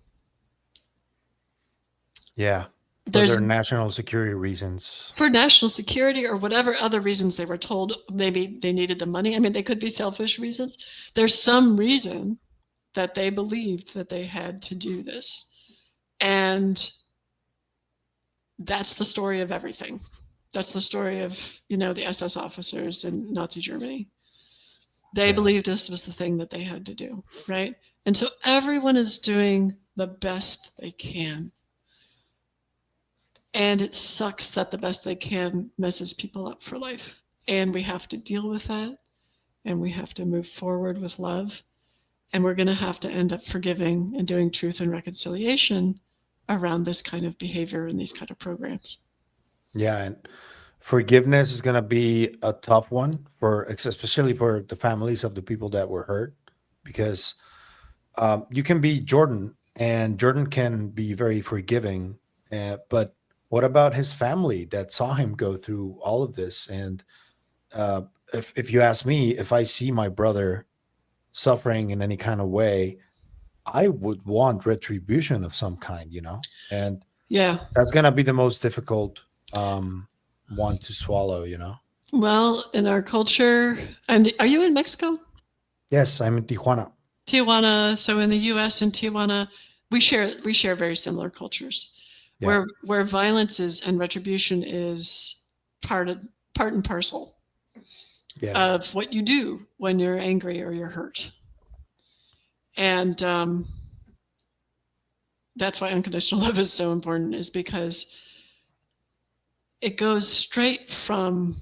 Yeah. For their national security reasons. For national security or whatever other reasons they were told. Maybe they needed the money. I mean, they could be selfish reasons. There's some reason that they believed that they had to do this. And that's the story of everything. That's the story of, the SS officers in Nazi Germany. They believed this was the thing that they had to do, right? And so everyone is doing the best they can. And it sucks that the best they can messes people up for life. And we have to deal with that. And we have to move forward with love. And we're going to have to end up forgiving and doing truth and reconciliation around this kind of behavior and these kind of programs. Yeah. And forgiveness is going to be a tough one, especially for the families of the people that were hurt, because you can be Jordan, and Jordan can be very forgiving. But what about his family that saw him go through all of this? And if you ask me, if I see my brother suffering in any kind of way, I would want retribution of some kind, and that's going to be the most difficult one to swallow, Well, in our culture, and are you in Mexico? Yes, I'm in Tijuana. Tijuana. So in the U.S. and Tijuana, we share very similar cultures, Yeah. where violence is and retribution is part and parcel Yeah. of what you do when you're angry or you're hurt, and that's why unconditional love is so important. Is because it goes straight from,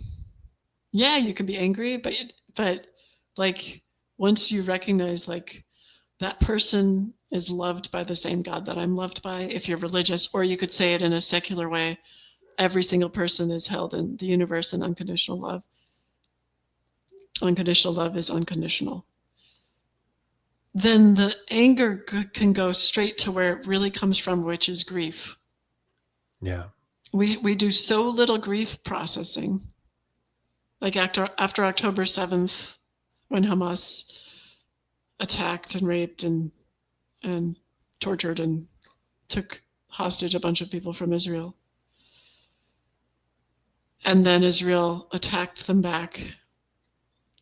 yeah, you can be angry, but like once you recognize like that person is loved by the same God that I'm loved by, if you're religious, or you could say it in a secular way, every single person is held in the universe in unconditional love. Unconditional love is unconditional. Then the anger can go straight to where it really comes from, which is grief. Yeah. We do so little grief processing. Like after October 7th, when Hamas attacked and raped and tortured and took hostage a bunch of people from Israel. And then Israel attacked them back.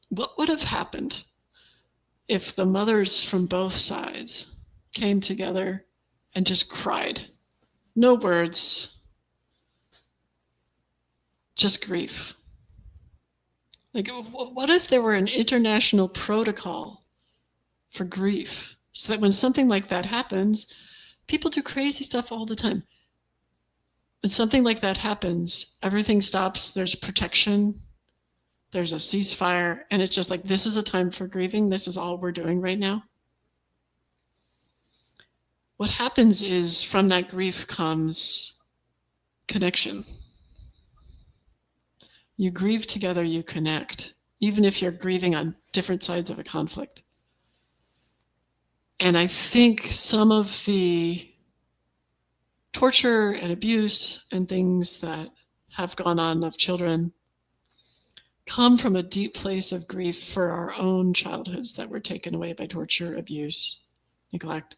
What would have happened if the mothers from both sides came together and just cried? No words, just grief. Like, what if there were an international protocol for grief so that when something like that happens, people do crazy stuff all the time. When something like that happens, everything stops, there's protection, there's a ceasefire, and it's just like, this is a time for grieving, this is all we're doing right now. What happens is from that grief comes connection. You grieve together, you connect, even if you're grieving on different sides of a conflict. And I think some of the torture and abuse and things that have gone on of children come from a deep place of grief for our own childhoods that were taken away by torture, abuse, neglect.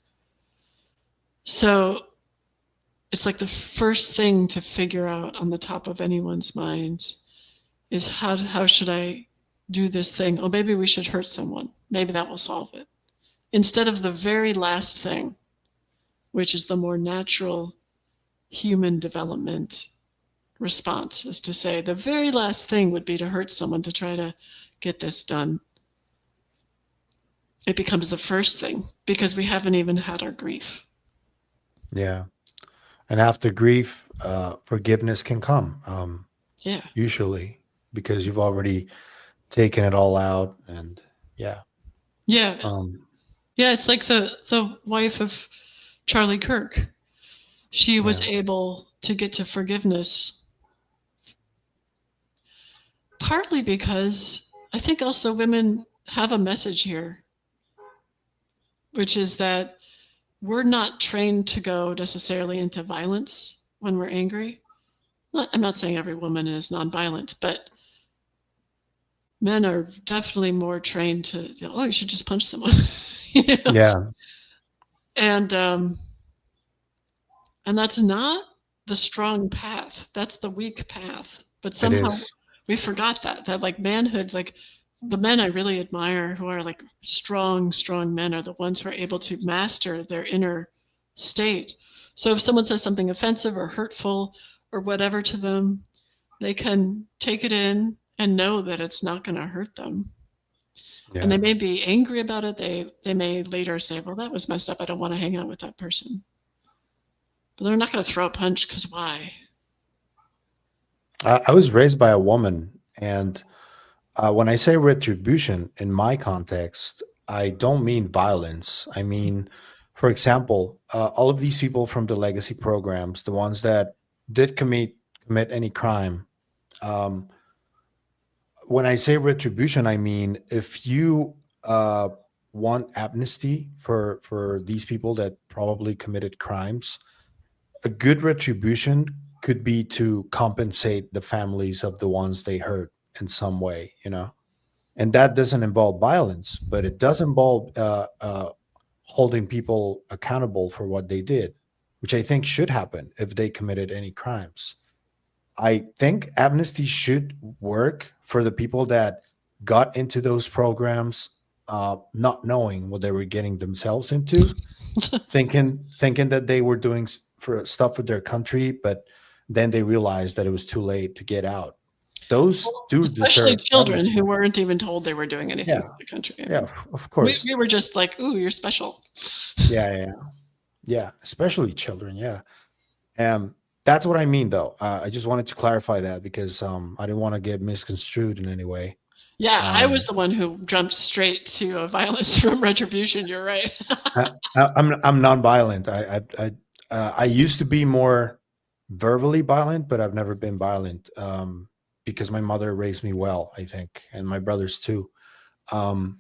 So it's like the first thing to figure out on the top of anyone's minds is how should I do this thing? Oh, maybe we should hurt someone. Maybe that will solve it. Instead of the very last thing, which is the more natural human development response, is to say the very last thing would be to hurt someone to try to get this done. It becomes the first thing because we haven't even had our grief. Yeah. And after grief, forgiveness can come. Yeah. Usually, because you've already taken it all out, and yeah. Yeah. Um, Yeah, it's like the wife of Charlie Kirk. She was yeah. able to get to forgiveness partly because I think also women have a message here, which is that we're not trained to go necessarily into violence when we're angry. I'm not saying every woman is nonviolent, but men are definitely more trained to, oh, you should just punch someone. Yeah. And that's not the strong path. That's the weak path. But It somehow is. we forgot that like manhood, like the men I really admire who are like strong men are the ones who are able to master their inner state. So if someone says something offensive or hurtful or whatever to them, they can take it in and know that it's not going to hurt them. Yeah. And they may be angry about it. They may later say, well, that was messed up. I don't want to hang out with that person. But they're not going to throw a punch because why? I was raised by a woman, and when I say retribution in my context, I don't mean violence. I mean, for example, all of these people from the legacy programs, the ones that did commit any crime. Um, when I say retribution, I mean if you want amnesty for these people that probably committed crimes, a good retribution could be to compensate the families of the ones they hurt in some way, and that doesn't involve violence, but it does involve holding people accountable for what they did, which I think should happen if they committed any crimes. I think amnesty should work for the people that got into those programs not knowing what they were getting themselves into, thinking that they were doing for stuff for their country, but then they realized that it was too late to get out. Those Well, do especially deserve children who amnesty. weren't even told they were doing anything Yeah, for the country. I yeah, mean, of we, course. we were just like, ooh, you're special. Yeah, yeah, yeah. Especially children. Yeah. That's what I mean, though. I just wanted to clarify that because I didn't want to get misconstrued in any way. Yeah, I was Um, the one who jumped straight to violence from retribution. You're right. I'm nonviolent. I used to be more verbally violent, but I've never been violent because my mother raised me well, I think, and my brothers too. Um,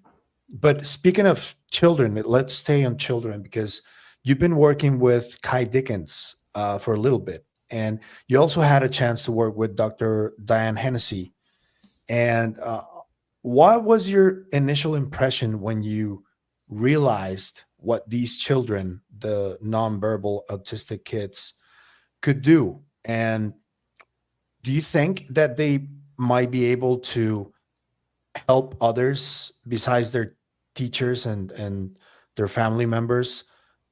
but speaking of children, let's stay on children because you've been working with Kai Dickens for a little bit, and you also had a chance to work with Dr. Diane Hennessy. And what was your initial impression when you realized what these children, the nonverbal autistic kids, could do? And do you think that they might be able to help others besides their teachers and their family members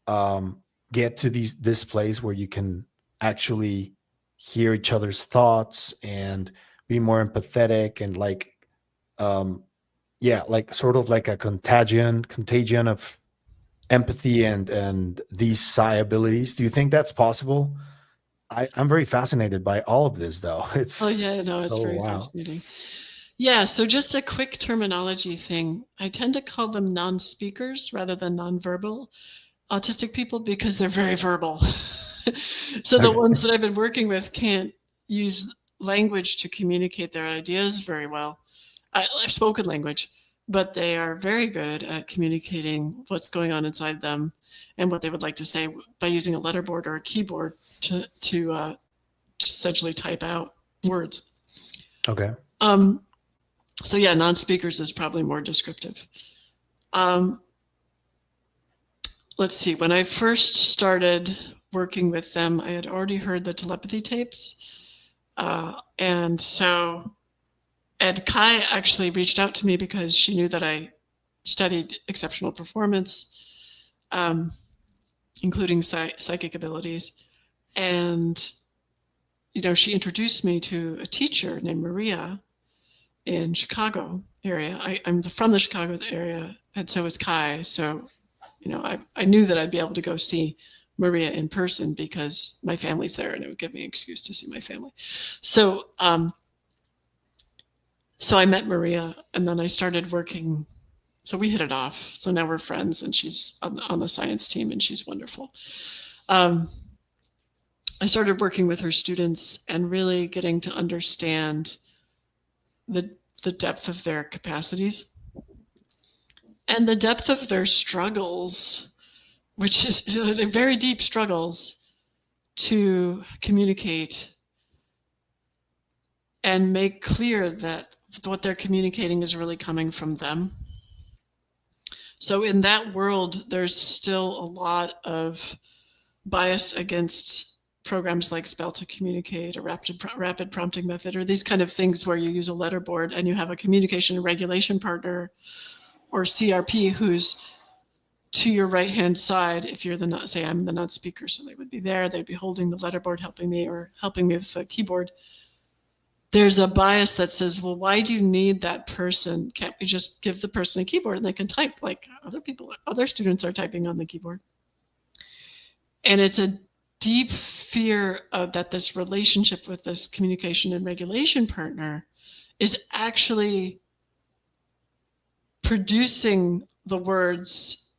um, get to this place where you can actually hear each other's thoughts and be more empathetic and like yeah, like sort of like a contagion of empathy and these psi abilities? Do you think that's possible? I'm very fascinated by all of this, though. Oh It's yeah, no, it's so very wow. fascinating. Yeah, so just a quick terminology thing. I tend to call them non-speakers rather than non-verbal autistic people because they're very verbal. So the Okay. ones that I've been working with can't use language to communicate their ideas very well. I've spoken language, but they are very good at communicating what's going on inside them and what they would like to say by using a letterboard or a keyboard to essentially type out words. Okay. Um, so yeah, non-speakers is probably more descriptive. Um, let's see. When I first started working with them, I had already heard the telepathy tapes, and so Ed Kai actually reached out to me because she knew that I studied exceptional performance, including psychic abilities, and she introduced me to a teacher named Maria in Chicago area. I'm from the Chicago area, and so is Kai. So, I knew that I'd be able to go see Maria in person because my family's there, and it would give me an excuse to see my family. So, so I met Maria, and then I started working. So we hit it off. So now we're friends, and she's on the science team, and she's wonderful. I started working with her students and really getting to understand the depth of their capacities and the depth of their struggles, which is they're very deep struggles to communicate and make clear that what they're communicating is really coming from them. So in that world, there's still a lot of bias against programs like Spell to Communicate or rapid prompting method, or these kind of things where you use a letterboard and you have a communication and regulation partner or CRP who's to your right-hand side. If you're say I'm the non-speaker, so they would be there, they'd be holding the letterboard, helping me with the keyboard. There's a bias that says, well, why do you need that person? Can't we just give the person a keyboard and they can type like other students are typing on the keyboard? And it's a deep fear that this relationship with this communication and regulation partner is actually producing the words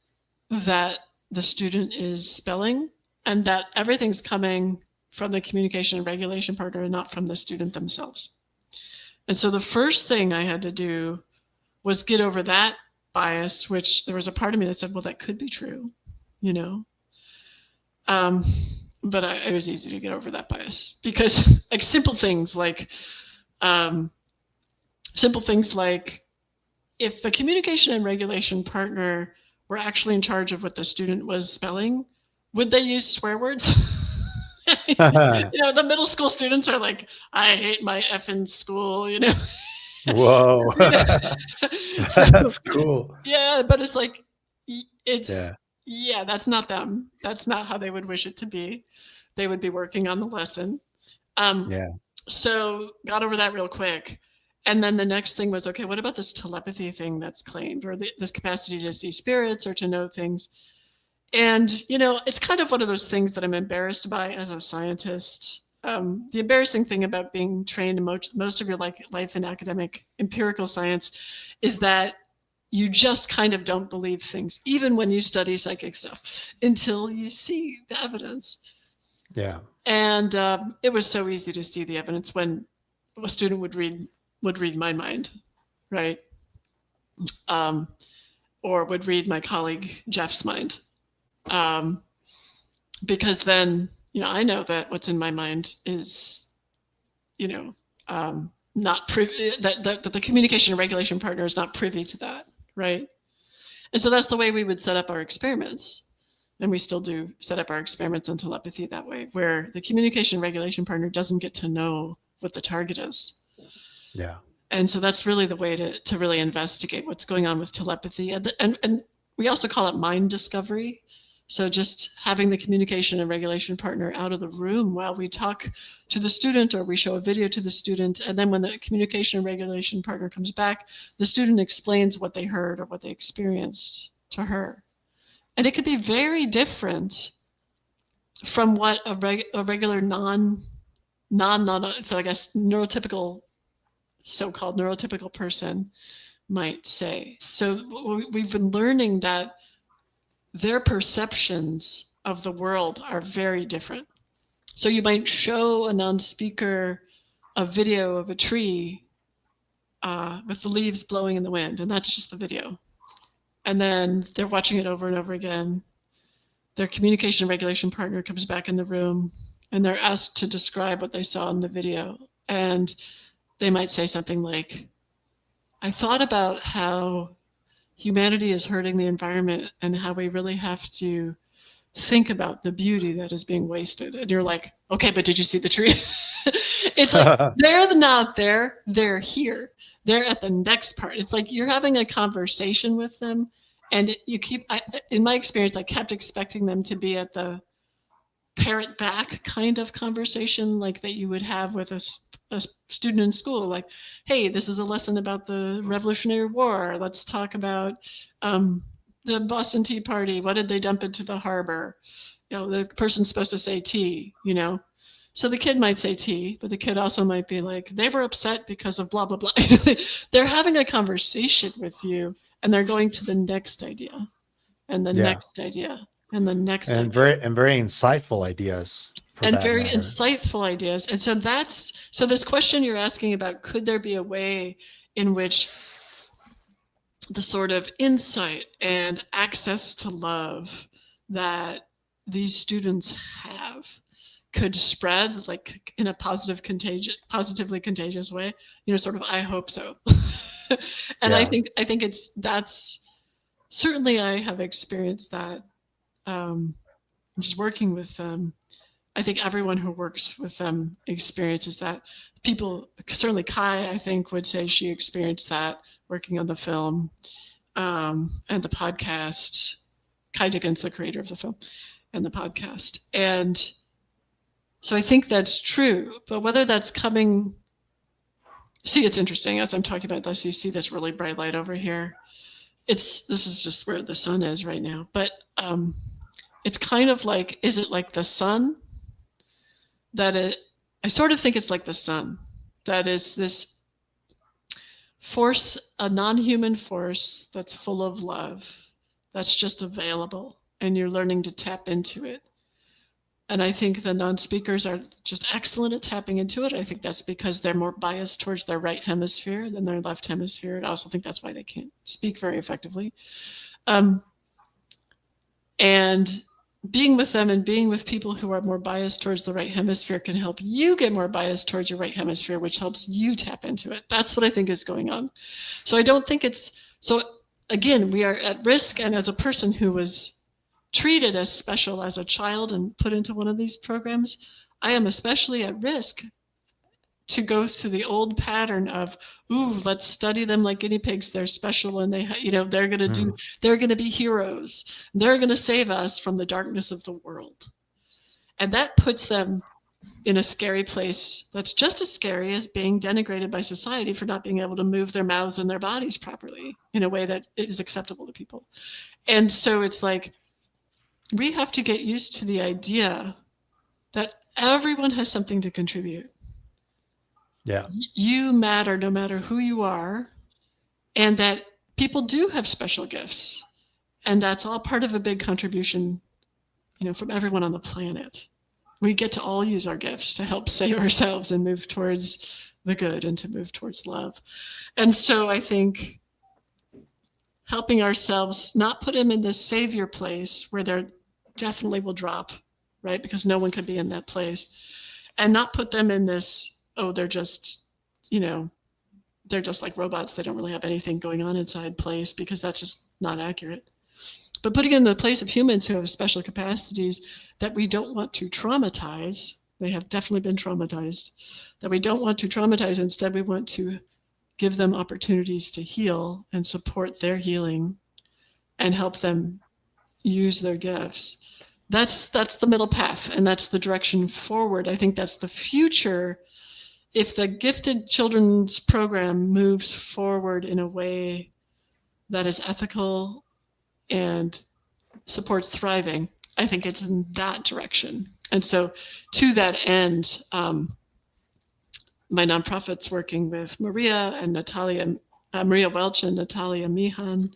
that the student is spelling, and that everything's coming from the communication and regulation partner and not from the student themselves. And so the first thing I had to do was get over that bias, which there was a part of me that said, well, that could be true, but it was easy to get over that bias because like simple things like if the communication and regulation partner were actually in charge of what the student was spelling, would they use swear words? The middle school students are like, I hate my effing school, Whoa. You know? So, That's cool. yeah, but it's like, it's, Yeah. yeah, that's not them. That's not how they would wish it to be. They would be working on the lesson. Um, Yeah. so got over that real quick. And then the next thing was, okay, what about this telepathy thing that's claimed, or this capacity to see spirits or to know things? And, it's kind of one of those things that I'm embarrassed by as a scientist. The embarrassing thing about being trained in most of your life in academic empirical science is that you just kind of don't believe things, even when you study psychic stuff, until you see the evidence. Yeah. And it was so easy to see the evidence when a student would read my mind, right? Or would read my colleague Jeff's mind. Because then, I know that what's in my mind is, not privy, that the communication and regulation partner is not privy to that, right? And so that's the way we would set up our experiments. And we still do set up our experiments on telepathy that way, where the communication and regulation partner doesn't get to know what the target is. Yeah. And so that's really the way to really investigate what's going on with telepathy. And we also call it mind discovery. So just having the communication and regulation partner out of the room while we talk to the student or we show a video to the student. And then when the communication and regulation partner comes back, the student explains what they heard or what they experienced to her. And it could be very different from what a regular so I guess so-called neurotypical person might say. So we've been learning that their perceptions of the world are very different. So you might show a non-speaker a video of a tree with the leaves blowing in the wind, and that's just the video. And then they're watching it over and over again. Their communication and regulation partner comes back in the room, and they're asked to describe what they saw in the video. And they might say something like, I thought about how humanity is hurting the environment and how we really have to think about the beauty that is being wasted. And you're like, okay, but did you see the tree? It's like, they're not there, they're here. They're at the next part. It's like you're having a conversation with them, and in my experience, I kept expecting them to be at the parrot back kind of conversation like that you would have with a student in school, like, hey, this is a lesson about the Revolutionary War. Let's talk about the Boston Tea Party. What did they dump into the harbor? The person's supposed to say tea, So the kid might say tea, but the kid also might be like, they were upset because of blah, blah, blah. They're having a conversation with you, and they're going to the next idea and the next idea and the next idea. Very insightful ideas. And very insightful ideas. And so this question you're asking about, could there be a way in which the sort of insight and access to love that these students have could spread like in a positively contagious way? Sort of, I hope so. And I think that's certainly, I have experienced that just working with them. I think everyone who works with them experiences that. People, certainly Kai, I think, would say she experienced that working on the film and the podcast. Kai Dickens, the creator of the film and the podcast. And so I think that's true. But whether that's coming... See, it's interesting. As I'm talking about this, you see this really bright light over here. This is just where the sun is right now. But it's kind of like, is it like the sun? I sort of think it's like the sun. That is this force, a non-human force that's full of love, that's just available, and you're learning to tap into it. And I think the non-speakers are just excellent at tapping into it. I think that's because they're more biased towards their right hemisphere than their left hemisphere. And I also think that's why they can't speak very effectively. And being with them and being with people who are more biased towards the right hemisphere can help you get more biased towards your right hemisphere, which helps you tap into it. That's what I think is going on. So I don't think so again, we are at risk. And as a person who was treated as special as a child and put into one of these programs, I am especially at risk to go through the old pattern of, ooh, let's study them like guinea pigs. They're special, and they're going to be heroes. They're going to save us from the darkness of the world. And that puts them in a scary place that's just as scary as being denigrated by society for not being able to move their mouths and their bodies properly in a way that is acceptable to people. And so it's like, we have to get used to the idea that everyone has something to contribute. Yeah. You matter no matter who you are, and that people do have special gifts. And that's all part of a big contribution, from everyone on the planet. We get to all use our gifts to help save ourselves and move towards the good and to move towards love. And so I think helping ourselves not put them in this savior place where they're definitely will drop, right? Because no one could be in that place. And not put them in this, they're just, they're just like robots. They don't really have anything going on inside place, because that's just not accurate. But putting in the place of humans who have special capacities that we don't want to traumatize, they have definitely been traumatized, that we don't want to traumatize. Instead, we want to give them opportunities to heal and support their healing and help them use their gifts. That's the middle path, and that's the direction forward. I think that's the future. If the gifted children's program moves forward in a way that is ethical and supports thriving, I think it's in that direction. And so to that end, my nonprofit's working with Maria Welch and Natalia Mihan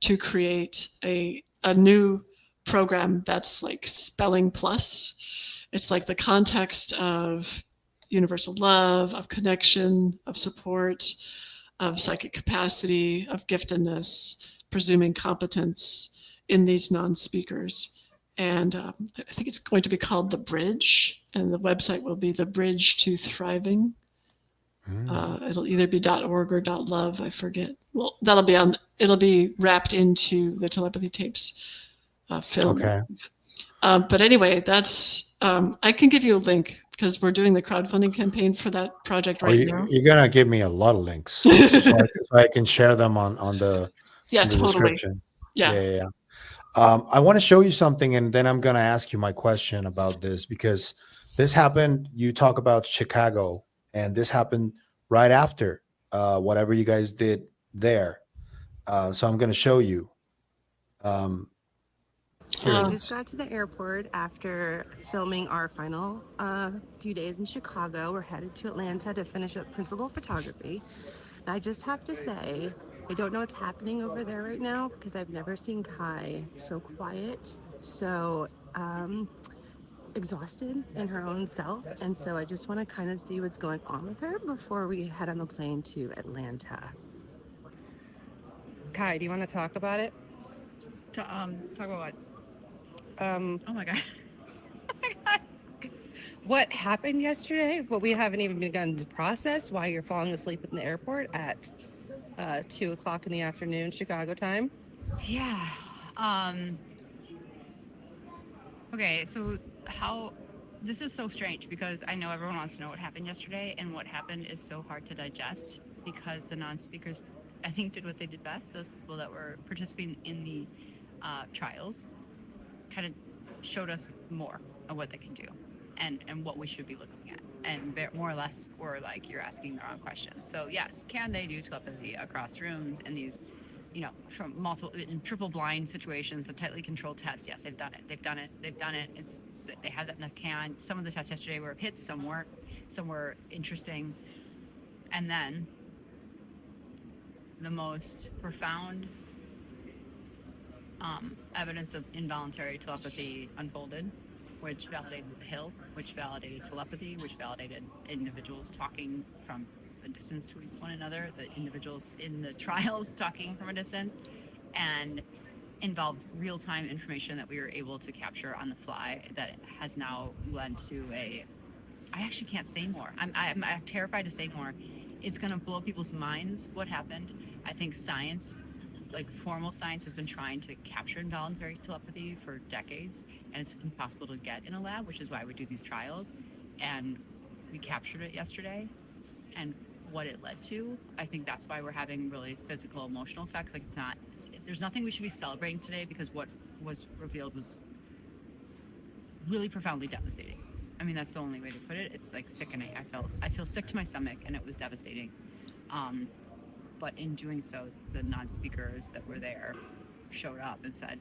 to create a new program that's like Spelling Plus. It's like the context of universal love, of connection, of support, of psychic capacity, of giftedness, presuming competence in these non-speakers. And I think it's going to be called The Bridge, and the website will be The Bridge to Thriving. It'll either be .org or .love, I forget. Well, it'll be wrapped into the Telepathy Tapes film. Okay. But anyway, that's, I can give you a link, because we're doing the crowdfunding campaign for that project now. You're going to give me a lot of links so I can share them on the, totally. description. Yeah. I want to show you something, and then I'm going to ask you my question about this, because this happened. You talk about Chicago, and this happened right after whatever you guys did there. So I'm going to show you. We just got to the airport after filming our final few days in Chicago. We're headed to Atlanta to finish up principal photography. And I just have to say, I don't know what's happening over there right now, because I've never seen Kai so quiet, so exhausted in her own self. And so I just want to kind of see what's going on with her before we head on the plane to Atlanta. Kai, do you want to talk about it? Talk about what? Oh my god. What happened yesterday? What we haven't even begun to process, why you're falling asleep in the airport at 2 o'clock in the afternoon Chicago time. Yeah. Okay, so this is so strange, because I know everyone wants to know what happened yesterday, and what happened is so hard to digest, because the non-speakers, I think, did what they did best. Those people that were participating in the trials kind of showed us more of what they can do and what we should be looking at. And more or less were like, you're asking the wrong question. So yes, can they do telepathy across rooms in these, from multiple, in triple blind situations, the tightly controlled tests? Yes, they've done it. They have that in the can. Some of the tests yesterday were hits, some weren't, some were interesting. And then the most profound evidence of involuntary telepathy unfolded, which validated the hill, which validated telepathy, which validated individuals talking from a distance to one another, the individuals in the trials talking from a distance, and involved real-time information that we were able to capture on the fly that has now led to I actually can't say more. I'm terrified to say more. It's going to blow people's minds what happened. I think science, like formal science, has been trying to capture involuntary telepathy for decades, and it's impossible to get in a lab, which is why we do these trials. And we captured it yesterday, and what it led to. I think that's why we're having really physical, emotional effects. Like there's nothing we should be celebrating today, because what was revealed was really profoundly devastating. I mean, that's the only way to put it. It's like sickening. I feel sick to my stomach, and it was devastating. But in doing so, the non-speakers that were there showed up and said,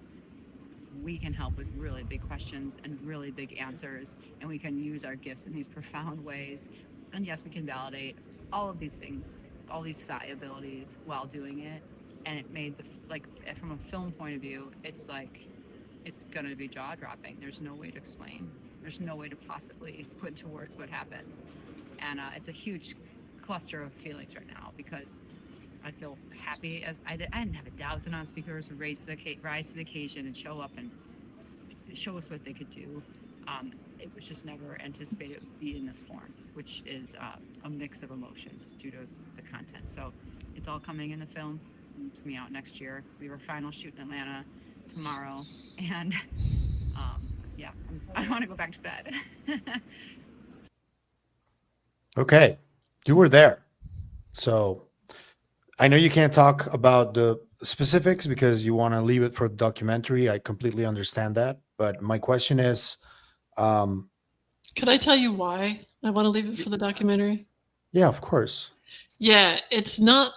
we can help with really big questions and really big answers, and we can use our gifts in these profound ways. And yes, we can validate all of these things, all these psi abilities while doing it. And it made from a film point of view, it's like, it's gonna be jaw-dropping. There's no way to explain. There's no way to possibly put into words what happened. And it's a huge cluster of feelings right now, because I feel happy, as I didn't have a doubt the non-speakers would rise to the occasion and show up and show us what they could do. It was just never anticipated it would be in this form, which is a mix of emotions due to the content. So it's all coming in the film. It's coming out next year. We have our final shoot in Atlanta tomorrow, and yeah, I want to go back to bed. Okay, you were there, so I know you can't talk about the specifics because you want to leave it for the documentary. I completely understand that, but my question is, Could I tell you why I want to leave it for the documentary? yeah, of course. Yeah, it's not.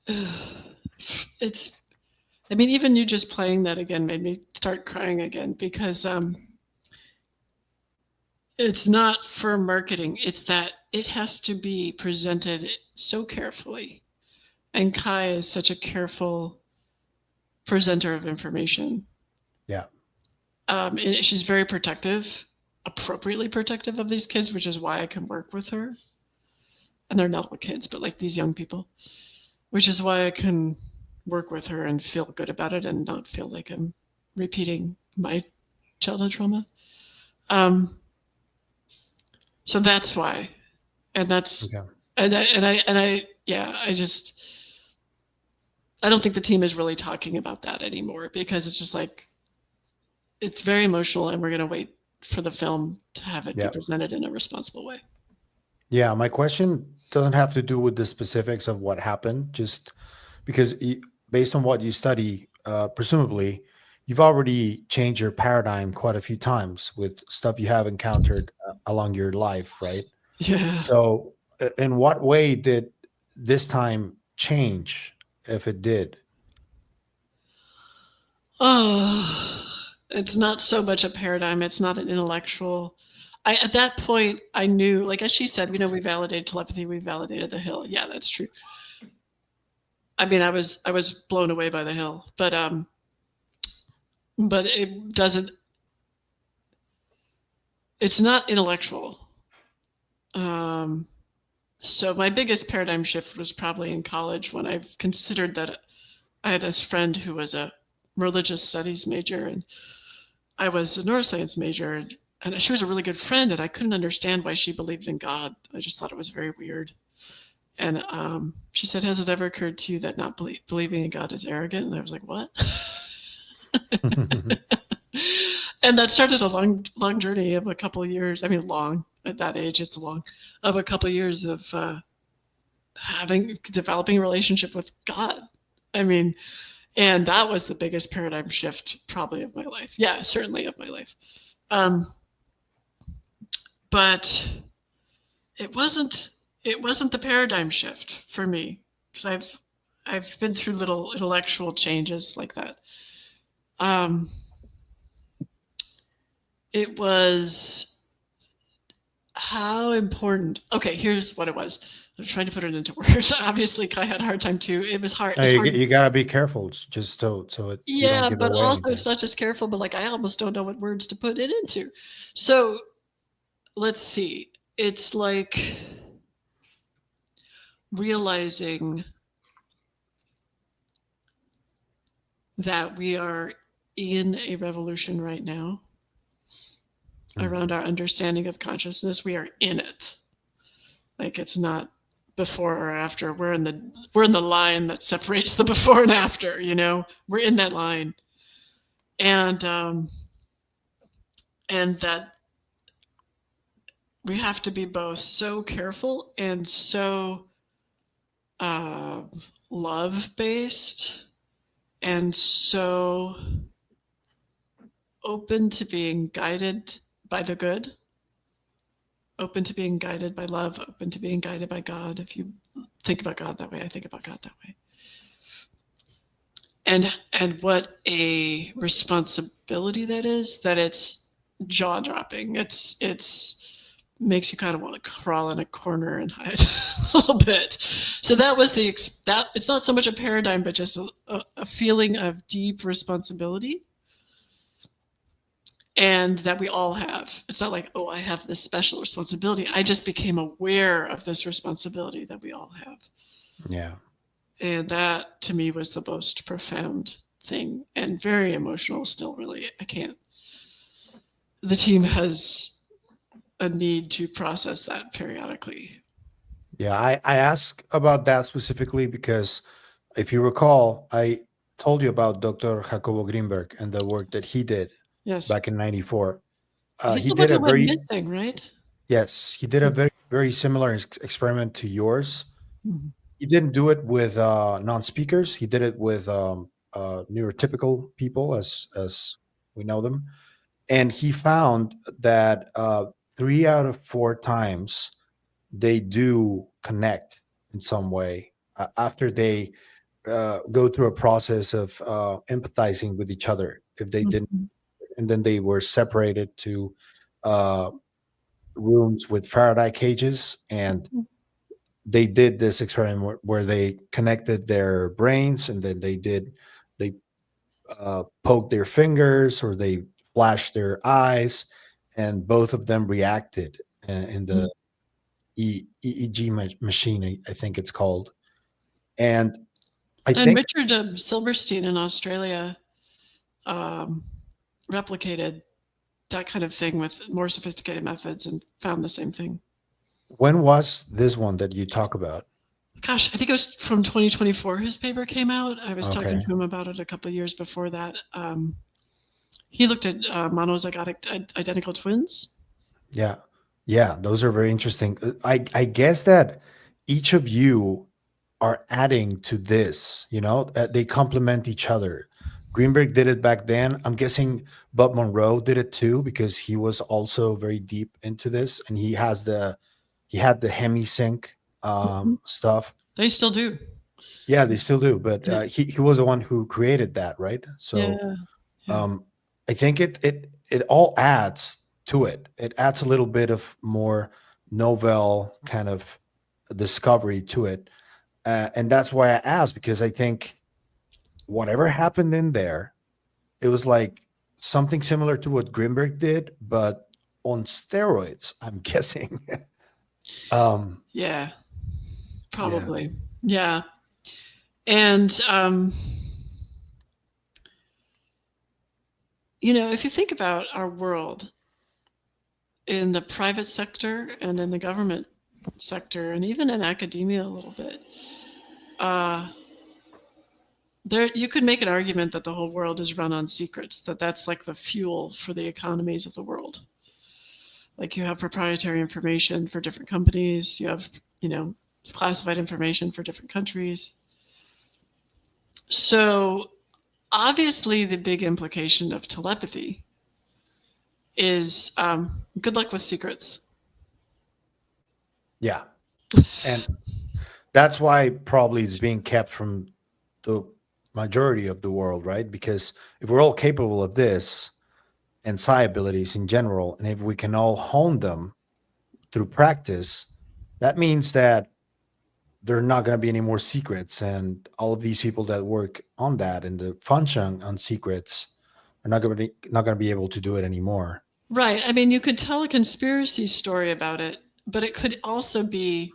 I mean, even you just playing that again made me start crying again, because it's not for marketing. It's that it has to be presented so carefully. And Kai is such a careful presenter of information. Yeah. And she's very protective, appropriately protective of these kids, which is why I can work with her. And they're not all kids, but like these young people, which is why I can work with her and feel good about it and not feel like I'm repeating my childhood trauma. So that's why. And that's, Okay. I don't think the team is really talking about that anymore, because it's just like, it's very emotional, and we're going to wait for the film to have it be presented in a responsible way. Yeah, my question doesn't have to do with the specifics of what happened, just because based on what you study, presumably you've already changed your paradigm quite a few times with stuff you have encountered along your life, right? Yeah. So in what way did this time change, if it did? Oh, it's not so much a paradigm. It's not an intellectual. At that point, I knew, like as she said, we validated telepathy, we validated the hill. Yeah, that's true. I mean, I was blown away by the hill, but it doesn't. It's not intellectual. So my biggest paradigm shift was probably in college, when I considered that I had this friend who was a religious studies major, and I was a neuroscience major, and she was a really good friend, and I couldn't understand why she believed in God. I just thought it was very weird. And she said, has it ever occurred to you that not believing in God is arrogant? And I was like, what? And that started a long journey of a couple of years. I mean, long at that age, it's long, of a couple of years of developing a relationship with God. I mean, and that was the biggest paradigm shift probably of my life. Yeah, certainly of my life. But it wasn't the paradigm shift for me, because I've been through little intellectual changes like that. It was how important. Okay, here's what it was. I'm trying to put it into words. Obviously, Kai had a hard time too. It was hard. You gotta be careful, just so it. Yeah, but also it's not just careful, but like I almost don't know what words to put it into. So let's see. It's like realizing that we are in a revolution right now around our understanding of consciousness. We are in it. Like it's not before or after. We're in the line that separates the before and after, we're in that line. And that we have to be both so careful and so love-based and so open to being guided by the good, open to being guided by love, open to being guided by God. If you think about God that way, I think about God that way. And what a responsibility that is, that it's jaw-dropping. It's makes you kind of want to crawl in a corner and hide a little bit. So that was that. It's not so much a paradigm, but just a feeling of deep responsibility, and that we all have. It's not like, oh, I have this special responsibility. I just became aware of this responsibility that we all have. Yeah. And that to me was the most profound thing, and very emotional still. Really, I can't. The team has a need to process that periodically. Yeah, I ask about that specifically because if you recall, I told you about Dr. Jacobo Greenberg and the work that he did Yes. back in 94. He's He the did one a who went very, missing, right? yes, he did a very, very similar experiment to yours. Mhm. He didn't do it with non-speakers. He did it with neurotypical people, as we know them. And he found that 3 out of 4 times they do connect in some way after they go through a process of empathizing with each other. If they didn't, Mhm. and then they were separated to uh, rooms with Faraday cages, and they did this experiment where they connected their brains, and then they poked their fingers or they flashed their eyes, and both of them reacted in the EEG machine, I think it's called. And I And think Richard Silverstein in Australia um, replicated that kind of thing with more sophisticated methods and found the same thing. when was this one that you talk about? Gosh, I think it was from 2024 his paper came out. I was talking Okay. to him about it a couple of years before that. He looked at monozygotic identical twins. Yeah. Yeah, those are very interesting. I guess that each of you are adding to this, they complement each other. Greenberg did it back then. I'm guessing Bob Monroe did it too because he was also very deep into this, and he had the hemisync Mhm. stuff. They still do. Yeah, they still do, but Yeah. he was the one who created that, right? So Yeah. Yeah. I think it all adds to it. It adds a little bit of more novel kind of discovery to it, and that's why I asked, because I think whatever happened in there, it was like something similar to what Grimberg did, but on steroids. I'm guessing. um, Yeah. yeah, Probably. Yeah. And if you think about our world in the private sector and in the government sector and even in academia a little bit, there you could make an argument that the whole world is run on secrets, that's like the fuel for the economies of the world. Like you have proprietary information for different companies, you have, classified information for different countries. So obviously the big implication of telepathy is good luck with secrets. yeah, and that's why probably it's being kept from the majority of the world, right? Because if we're all capable of this and psi abilities in general, and if we can all hone them through practice, that means that there are not going to be any more secrets, and all of these people that work on that and the function on secrets are not going to be able to do it anymore. Right. I mean, you could tell a conspiracy story about it, but it could also be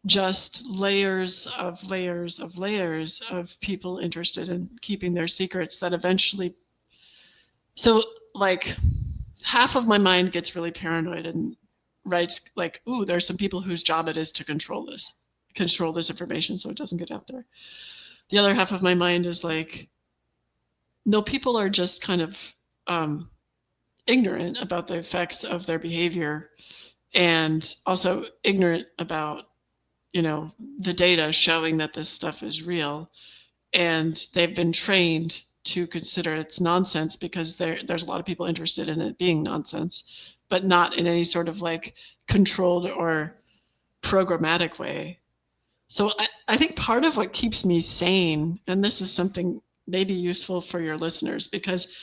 just layers of layers of layers of people interested in keeping their secrets that eventually. So, like, half of my mind gets really paranoid and writes, like, ooh, there's some people whose job it is to control this information so it doesn't get out there. The other half of my mind is like, no, people are just kind of ignorant about the effects of their behavior, and also ignorant about, the data showing that this stuff is real. And they've been trained to consider it's nonsense because there's a lot of people interested in it being nonsense, but not in any sort of like controlled or programmatic way. So I think part of what keeps me sane, and this is something maybe useful for your listeners, because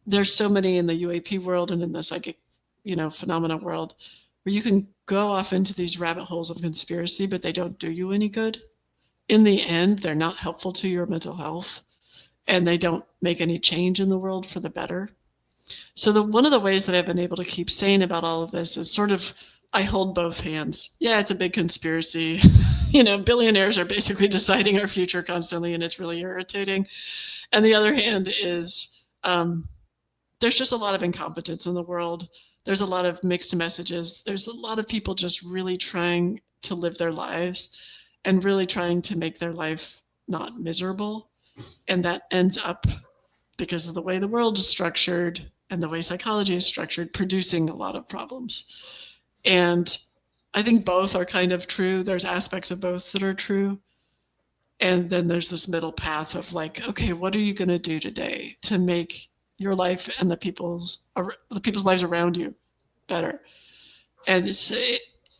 there's so many in the UAP world and in the psychic, phenomena world, where you can go off into these rabbit holes of conspiracy, but they don't do you any good. In the end, they're not helpful to your mental health, and they don't make any change in the world for the better. So one of the ways that I've been able to keep sane about all of this is sort of, I hold both hands. Yeah, it's a big conspiracy. Billionaires are basically deciding our future constantly, and it's really irritating. And the other hand is there's just a lot of incompetence in the world. There's a lot of mixed messages. There's a lot of people just really trying to live their lives and really trying to make their life not miserable. And that ends up, because of the way the world is structured and the way psychology is structured, producing a lot of problems. And I think both are kind of true. There's aspects of both that are true. And then there's this middle path of like, okay, what are you going to do today to make your life and the people's lives around you better? And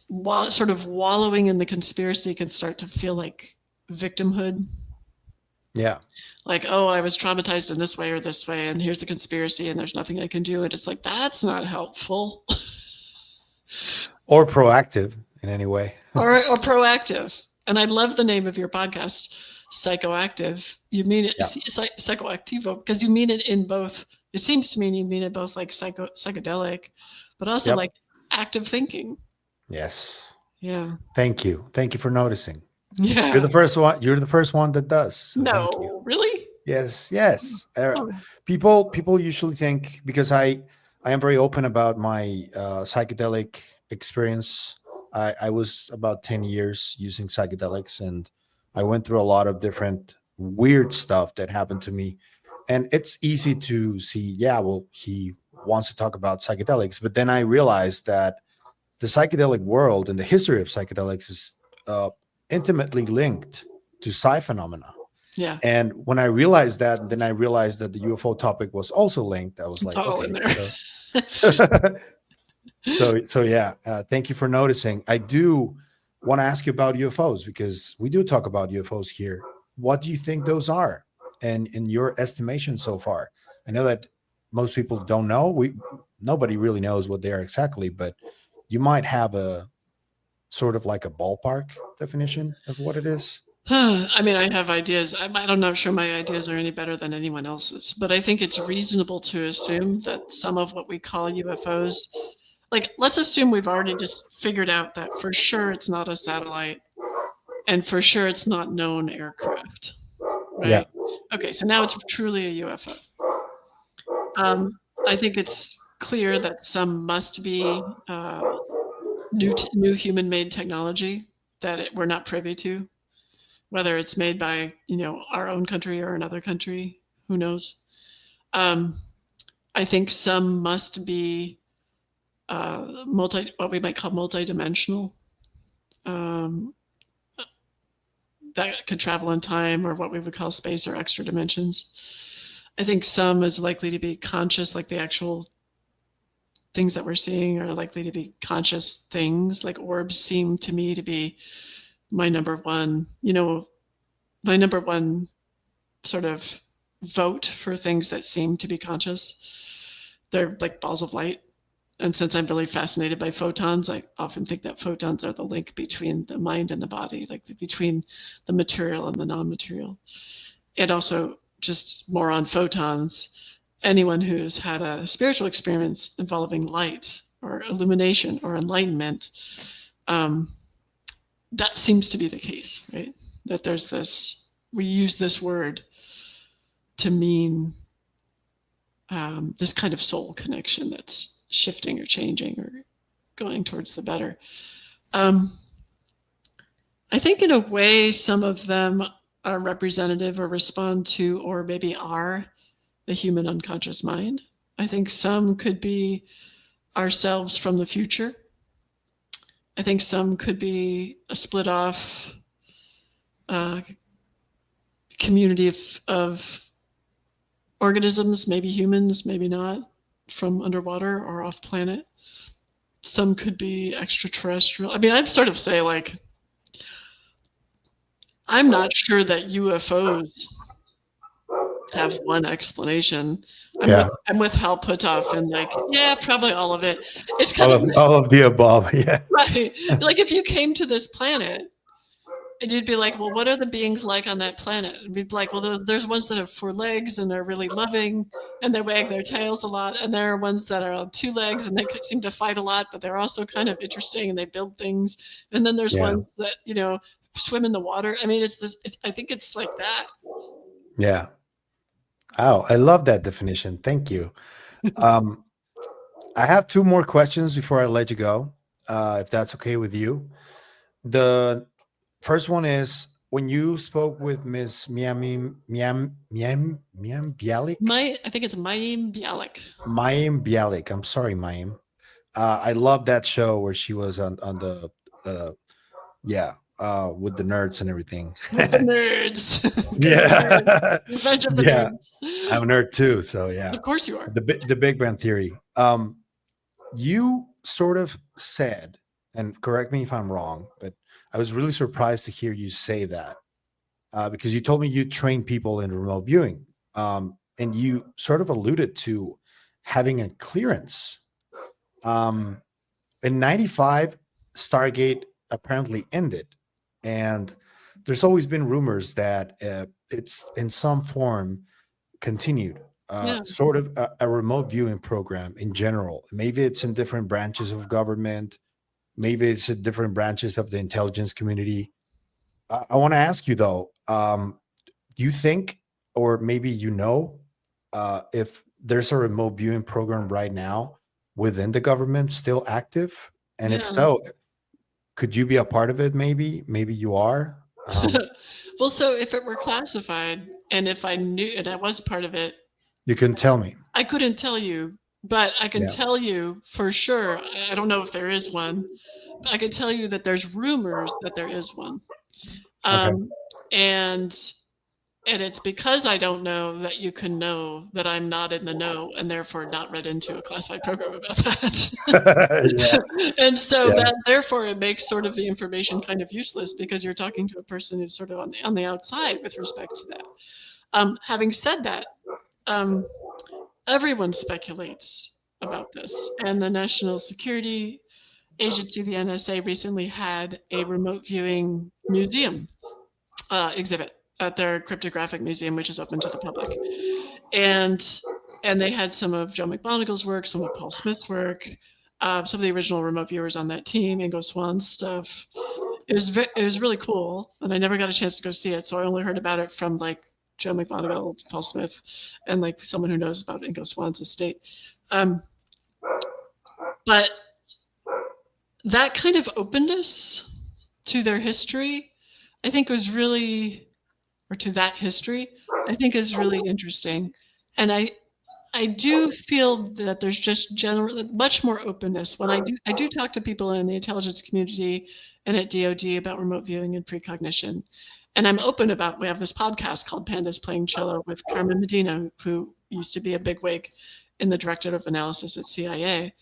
while sort of wallowing in the conspiracy can start to feel like victimhood. Yeah. Like, oh, I was traumatized in this way or this way, and here's the conspiracy, and there's nothing I can do. And it's like, that's not helpful. Or proactive in any way. or proactive. And I love the name of your podcast, Psychoactive. You mean it, Psicoactivo, because you mean it in both. It seems to me you mean it both like psychedelic, but also like active thinking. Yes. Yeah. Thank you. Thank you for noticing. Yeah. You're the first one. You're the first one that does. So no, really? Yes. People usually think, because I am very open about my psychedelic experience. I was about 10 years using psychedelics, and I went through a lot of different weird stuff that happened to me. And it's easy to see, he wants to talk about psychedelics. But then I realized that the psychedelic world and the history of psychedelics is intimately linked to psi phenomena. Yeah. And when I realized that, then I realized that the UFO topic was also linked. I was like, all in there. So yeah, thank you for noticing. I do want to ask you about UFOs, because we do talk about UFOs here. What do you think those are? And in your estimation so far? I know that most people don't know. Nobody really knows what they are exactly, but you might have a sort of like a ballpark definition of what it is. I mean, I have ideas. I'm not sure my ideas are any better than anyone else's, but I think it's reasonable to assume that some of what we call UFOs, like, let's assume we've already just figured out that for sure it's not a satellite, and for sure it's not known aircraft, right? Yeah. Okay, so now it's truly a UFO. I think it's clear that some must be new human-made technology that we're not privy to, whether it's made by our own country or another country, who knows. I think some must be what we might call multidimensional, that could travel in time, or what we would call space or extra dimensions. I think some is likely to be conscious, like the actual things that we're seeing are likely to be conscious things. Like orbs seem to me to be my number one sort of vote for things that seem to be conscious. They're like balls of light. And since I'm really fascinated by photons, I often think that photons are the link between the mind and the body, like between the material and the non-material. And also, just more on photons, anyone who's had a spiritual experience involving light or illumination or enlightenment, that seems to be the case, right? That there's this, we use this word to mean this kind of soul connection that's shifting or changing or going towards the better. I think in a way, some of them are representative or respond to, or maybe are, the human unconscious mind. I think some could be ourselves from the future I think some could be a split off community of organisms, maybe humans, maybe not, from underwater or off planet. Some could be extraterrestrial. I mean, I'd sort of say, like, I'm not sure that UFOs have one explanation. I'm with Hal Puthoff and, like, yeah, probably all of it. It's kind of all of the above. Yeah. right. Like, if you came to this planet and you'd be like, well, what are the beings like on that planet? And we'd be like, well, there's ones that have 4 legs and are really loving and they wag their tails a lot. And there are ones that are on 2 legs and they seem to fight a lot, but they're also kind of interesting and they build things. And then there's ones that, swim in the water. I mean, I think it's like that. Yeah. Oh, I love that definition. Thank you. I have 2 more questions before I let you go, if that's okay with you. The first one is, when you spoke with Miss Miam Bialik? I think it's Mayim Bialik. Mayim Bialik. I'm sorry, Mayim. I love that show where she was on the with the nerds and everything. With the nerds. Yeah. Revenge of the Yeah. nerds. I'm a nerd too, so yeah. Of course you are. The Big Bang Theory. You sort of said, and correct me if I'm wrong, but I was really surprised to hear you say that, because you told me you train people in remote viewing, and you sort of alluded to having a clearance. In '95, StarGate apparently ended, and there's always been rumors that it's in some form continued. Sort of a remote viewing program in general. Maybe it's in different branches of government. Maybe it's in different branches of the intelligence community. I want to ask you though, do you think, or maybe if there's a remote viewing program right now within the government still active? And if so, could you be a part of it? Maybe you are. Well, so if it were classified and if I knew and I was a part of it, you can tell me. I couldn't tell you, but I can tell you for sure. I don't know if there is one, but I can tell you that there's rumors that there is one. And it's because I don't know that you can know that I'm not in the know and therefore not read into a classified program about that. And so that therefore it makes sort of the information kind of useless because you're talking to a person who's sort of on the outside with respect to that. Having said that, everyone speculates about this, and the National Security Agency, the NSA, recently had a remote viewing museum exhibit at their cryptographic museum, which is open to the public. And they had some of Joe McMonigal's work, some of Paul Smith's work, some of the original remote viewers on that team, Ingo Swan's stuff. It was really cool, and I never got a chance to go see it, so I only heard about it from like Joe McMonigal, Paul Smith, and like someone who knows about Ingo Swan's estate. But that kind of openness to their history, I think was really, or to that history, I think is really interesting. And I do feel that there's just generally much more openness when I do talk to people in the intelligence community and at DoD about remote viewing and precognition. And I'm open about, we have this podcast called Pandas Playing Cello with Carmen Medina, who used to be a bigwig in the Directorate of Analysis at CIA.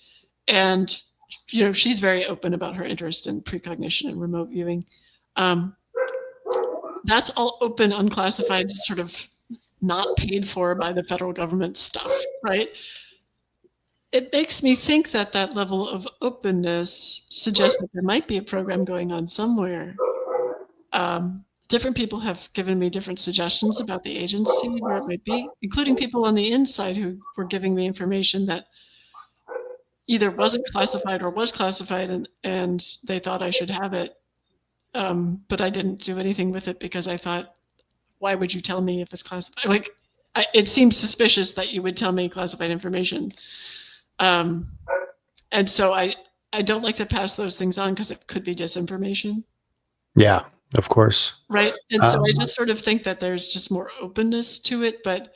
And, she's very open about her interest in precognition and remote viewing. That's all open, unclassified, sort of not paid for by the federal government stuff, right? It makes me think that that level of openness suggests that there might be a program going on somewhere. Different people have given me different suggestions about the agency, where it might be, including people on the inside who were giving me information that either wasn't classified or was classified, and they thought I should have it. But I didn't do anything with it because I thought, why would you tell me if it's classified? It seems suspicious that you would tell me classified information. And so I don't like to pass those things on because it could be disinformation. Yeah, of course. Right. And so I just sort of think that there's just more openness to it. But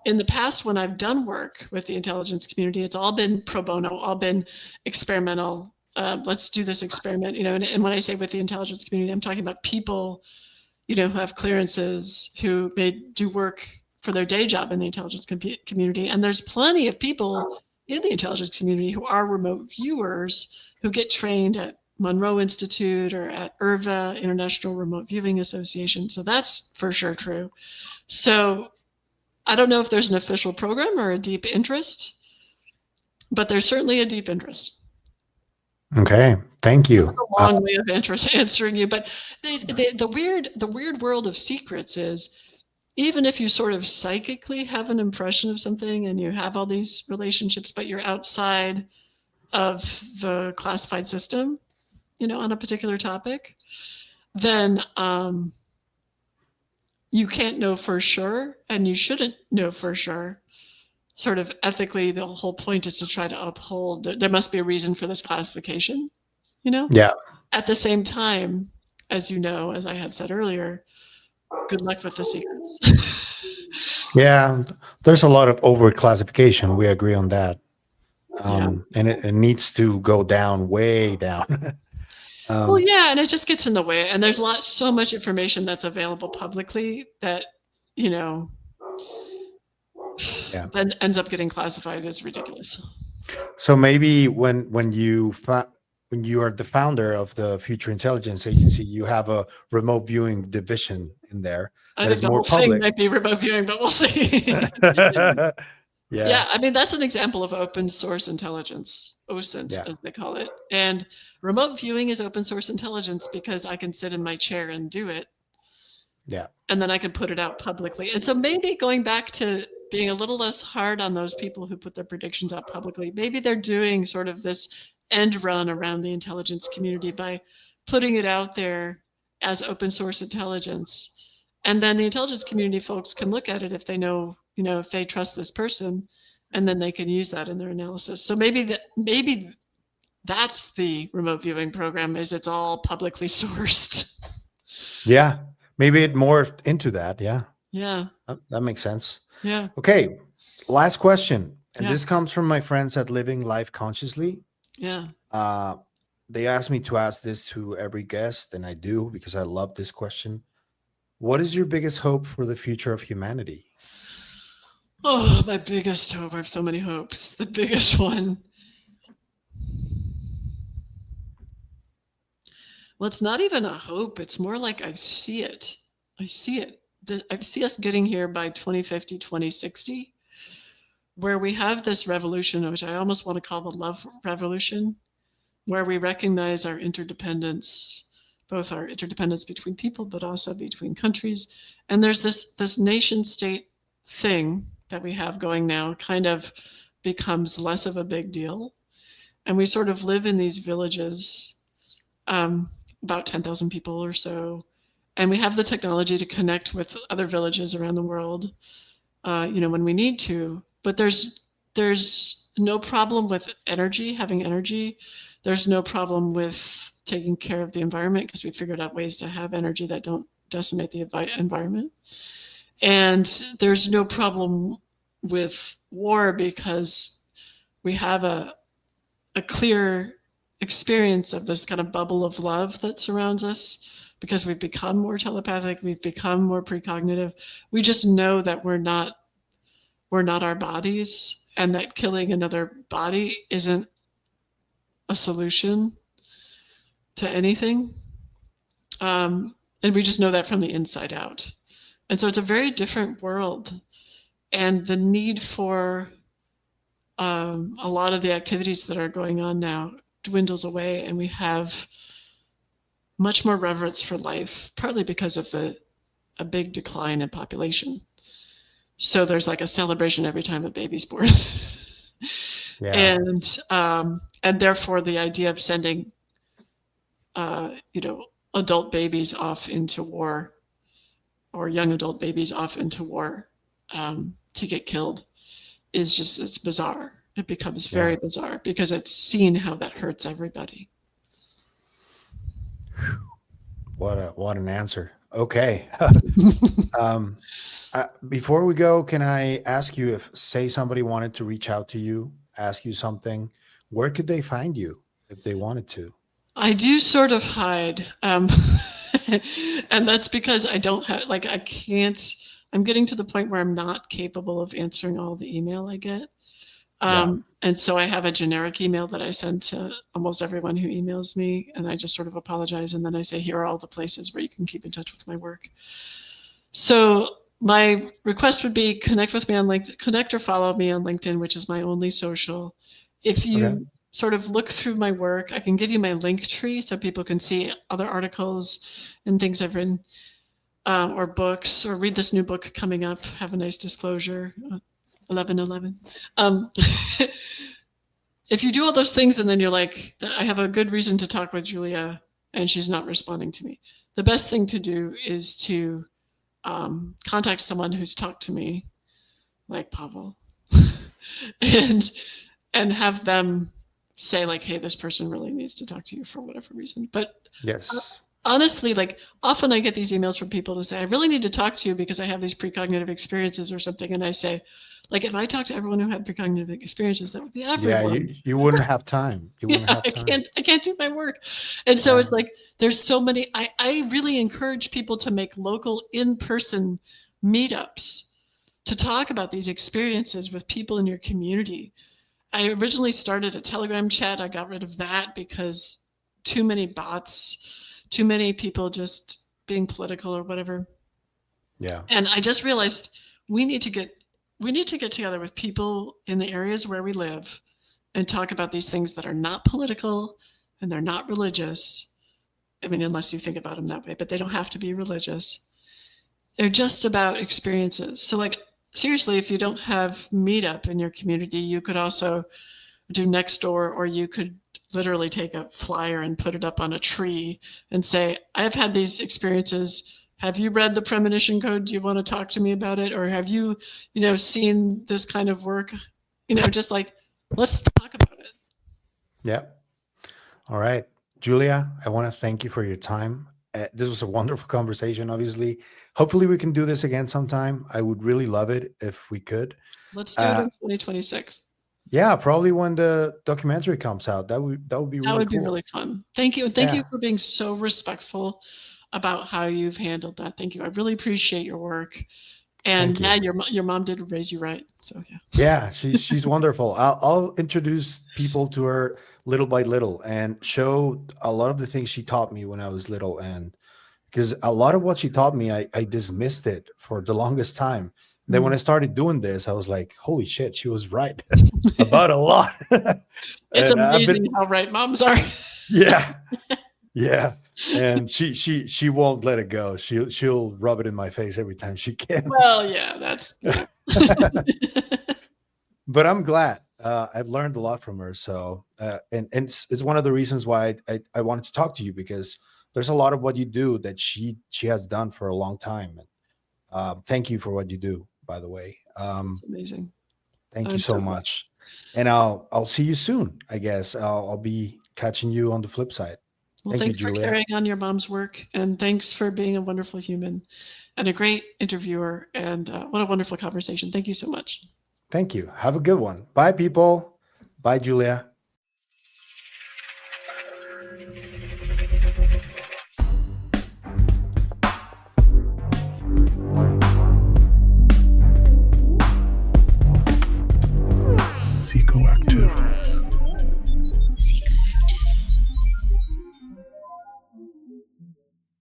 in the past, when I've done work with the intelligence community, it's all been pro bono, all been experimental let's do this experiment, and when I say with the intelligence community, I'm talking about people, who have clearances, who may do work for their day job in the intelligence community. And there's plenty of people in the intelligence community who are remote viewers who get trained at Monroe Institute or at IRVA, International Remote Viewing Association. So that's for sure true. So I don't know if there's an official program or a deep interest, but there's certainly a deep interest. Okay, thank you. That's a long way of answering you, but the weird world of secrets is, even if you sort of psychically have an impression of something and you have all these relationships, but you're outside of the classified system, on a particular topic, then you can't know for sure, and you shouldn't know for sure. Sort of ethically, the whole point is to try to uphold, there must be a reason for this classification, Yeah. At the same time, as as I had said earlier, good luck with the secrets. Yeah, there's a lot of overclassification. We agree on that. And it needs to go down, way down. Well, yeah, and it just gets in the way. And there's so much information that's available publicly that, then ends up getting classified as ridiculous. So maybe when you are the founder of the Future Intelligence Agency, you have a remote viewing division in there. I think the whole thing might be remote viewing, but we'll see. Yeah, I mean, that's an example of open source intelligence, OSINT, as they call it. And remote viewing is open source intelligence because I can sit in my chair and do it. Yeah. And then I can put it out publicly. And so maybe going back to being a little less hard on those people who put their predictions out publicly, maybe they're doing sort of this end run around the intelligence community by putting it out there as open source intelligence. And then the intelligence community folks can look at it if they know, if they trust this person, and then they can use that in their analysis. So maybe that's the remote viewing program, is it's all publicly sourced. Yeah, maybe it morphed into that. Yeah. Yeah. That makes sense. Yeah. Okay, last question. And this comes from my friends at Living Life Consciously. Yeah. They asked me to ask this to every guest, and I do, because I love this question. What is your biggest hope for the future of humanity? Oh, my biggest hope. I have so many hopes. The biggest one. Well, it's not even a hope. It's more like I see it. I see it. I see us getting here by 2050, 2060, where we have this revolution, which I almost want to call the love revolution, where we recognize our interdependence, both our interdependence between people, but also between countries. And there's this nation state thing that we have going now kind of becomes less of a big deal. And we sort of live in these villages, about 10,000 people or so. And we have the technology to connect with other villages around the world, when we need to. But there's no problem with having energy. There's no problem with taking care of the environment, because we figured out ways to have energy that don't decimate the environment. And there's no problem with war, because we have a clear experience of this kind of bubble of love that surrounds us, because we've become more telepathic, we've become more precognitive. We just know that we're not our bodies, and that killing another body isn't a solution to anything. And we just know that from the inside out. And so it's a very different world. And the need for a lot of the activities that are going on now dwindles away, and we have much more reverence for life, partly because of a big decline in population. So there's like a celebration every time a baby's born. Yeah. And therefore the idea of sending adult babies off into war, or young adult babies off into war to get killed, it's bizarre. It becomes very bizarre, because it's seen how that hurts everybody. What an answer. Okay. Before we go, can I ask you, if, say, somebody wanted to reach out to you, ask you something, where could they find you if they wanted to? I do sort of hide. And that's because I don't have, like, I can't, I'm getting to the point where I'm not capable of answering all the email I get. And so I have a generic email that I send to almost everyone who emails me, and I just sort of apologize. And then I say, here are all the places where you can keep in touch with my work. So my request would be connect with me on LinkedIn, connect or follow me on LinkedIn, which is my only social. If you sort of look through my work, I can give you my link tree so people can see other articles and things I've written, or books, or read this new book coming up. Have a nice disclosure. 11/11. If you do all those things and then you're like, I have a good reason to talk with Julia and she's not responding to me, the best thing to do is to contact someone who's talked to me, like Pavel, and have them say like, hey, this person really needs to talk to you for whatever reason. But Yes. Honestly, like often I get these emails from people to say, I really need to talk to you because I have these precognitive experiences or something. And I say, like, if I talk to everyone who had precognitive experiences, that would be everyone. Yeah, you wouldn't have time. You wouldn't have time. I can't do my work. And so it's like, there's so many, I really encourage people to make local in-person meetups to talk about these experiences with people in your community. I originally started a Telegram chat. I got rid of that because too many bots, too many people just being political or whatever. Yeah. And I just realized we need to get together with people in the areas where we live and talk about these things that are not political and they're not religious. I mean, unless you think about them that way, but they don't have to be religious. They're just about experiences. So like, seriously, if you don't have Meetup in your community, you could also do Nextdoor, or you could literally take a flyer and put it up on a tree and say, I've had these experiences. Have you read the Premonition Code? Do you want to talk to me about it? Or have you, seen this kind of work? Just like, let's talk about it. Yeah. All right. Julia, I want to thank you for your time. This was a wonderful conversation, obviously. Hopefully we can do this again sometime. I would really love it if we could. Let's do it in 2026. Yeah, probably when the documentary comes out. That would be really That would cool. be really fun. Thank you. Thank you for being so respectful about how you've handled that. Thank you. I really appreciate your work. And your mom did raise you right. So yeah. Yeah, she's wonderful. I'll introduce people to her little by little and show a lot of the things she taught me when I was little. And because a lot of what she taught me, I dismissed it for the longest time. And then when I started doing this, I was like, holy shit, she was right about a lot. It's amazing how right moms are. Yeah. Yeah. And she won't let it go. She'll rub it in my face every time she can. Well, yeah, that's but I'm glad. I've learned a lot from her. So and it's one of the reasons why I wanted to talk to you, because there's a lot of what you do that she has done for a long time. And thank you for what you do, by the way. It's amazing. Thank you so much. And I'll see you soon, I guess. I'll be catching you on the flip side. Well, thanks for carrying on your mom's work, and thanks for being a wonderful human and a great interviewer, and what a wonderful conversation. Thank you so much. Thank you. Have a good one. Bye, people. Bye, Julia.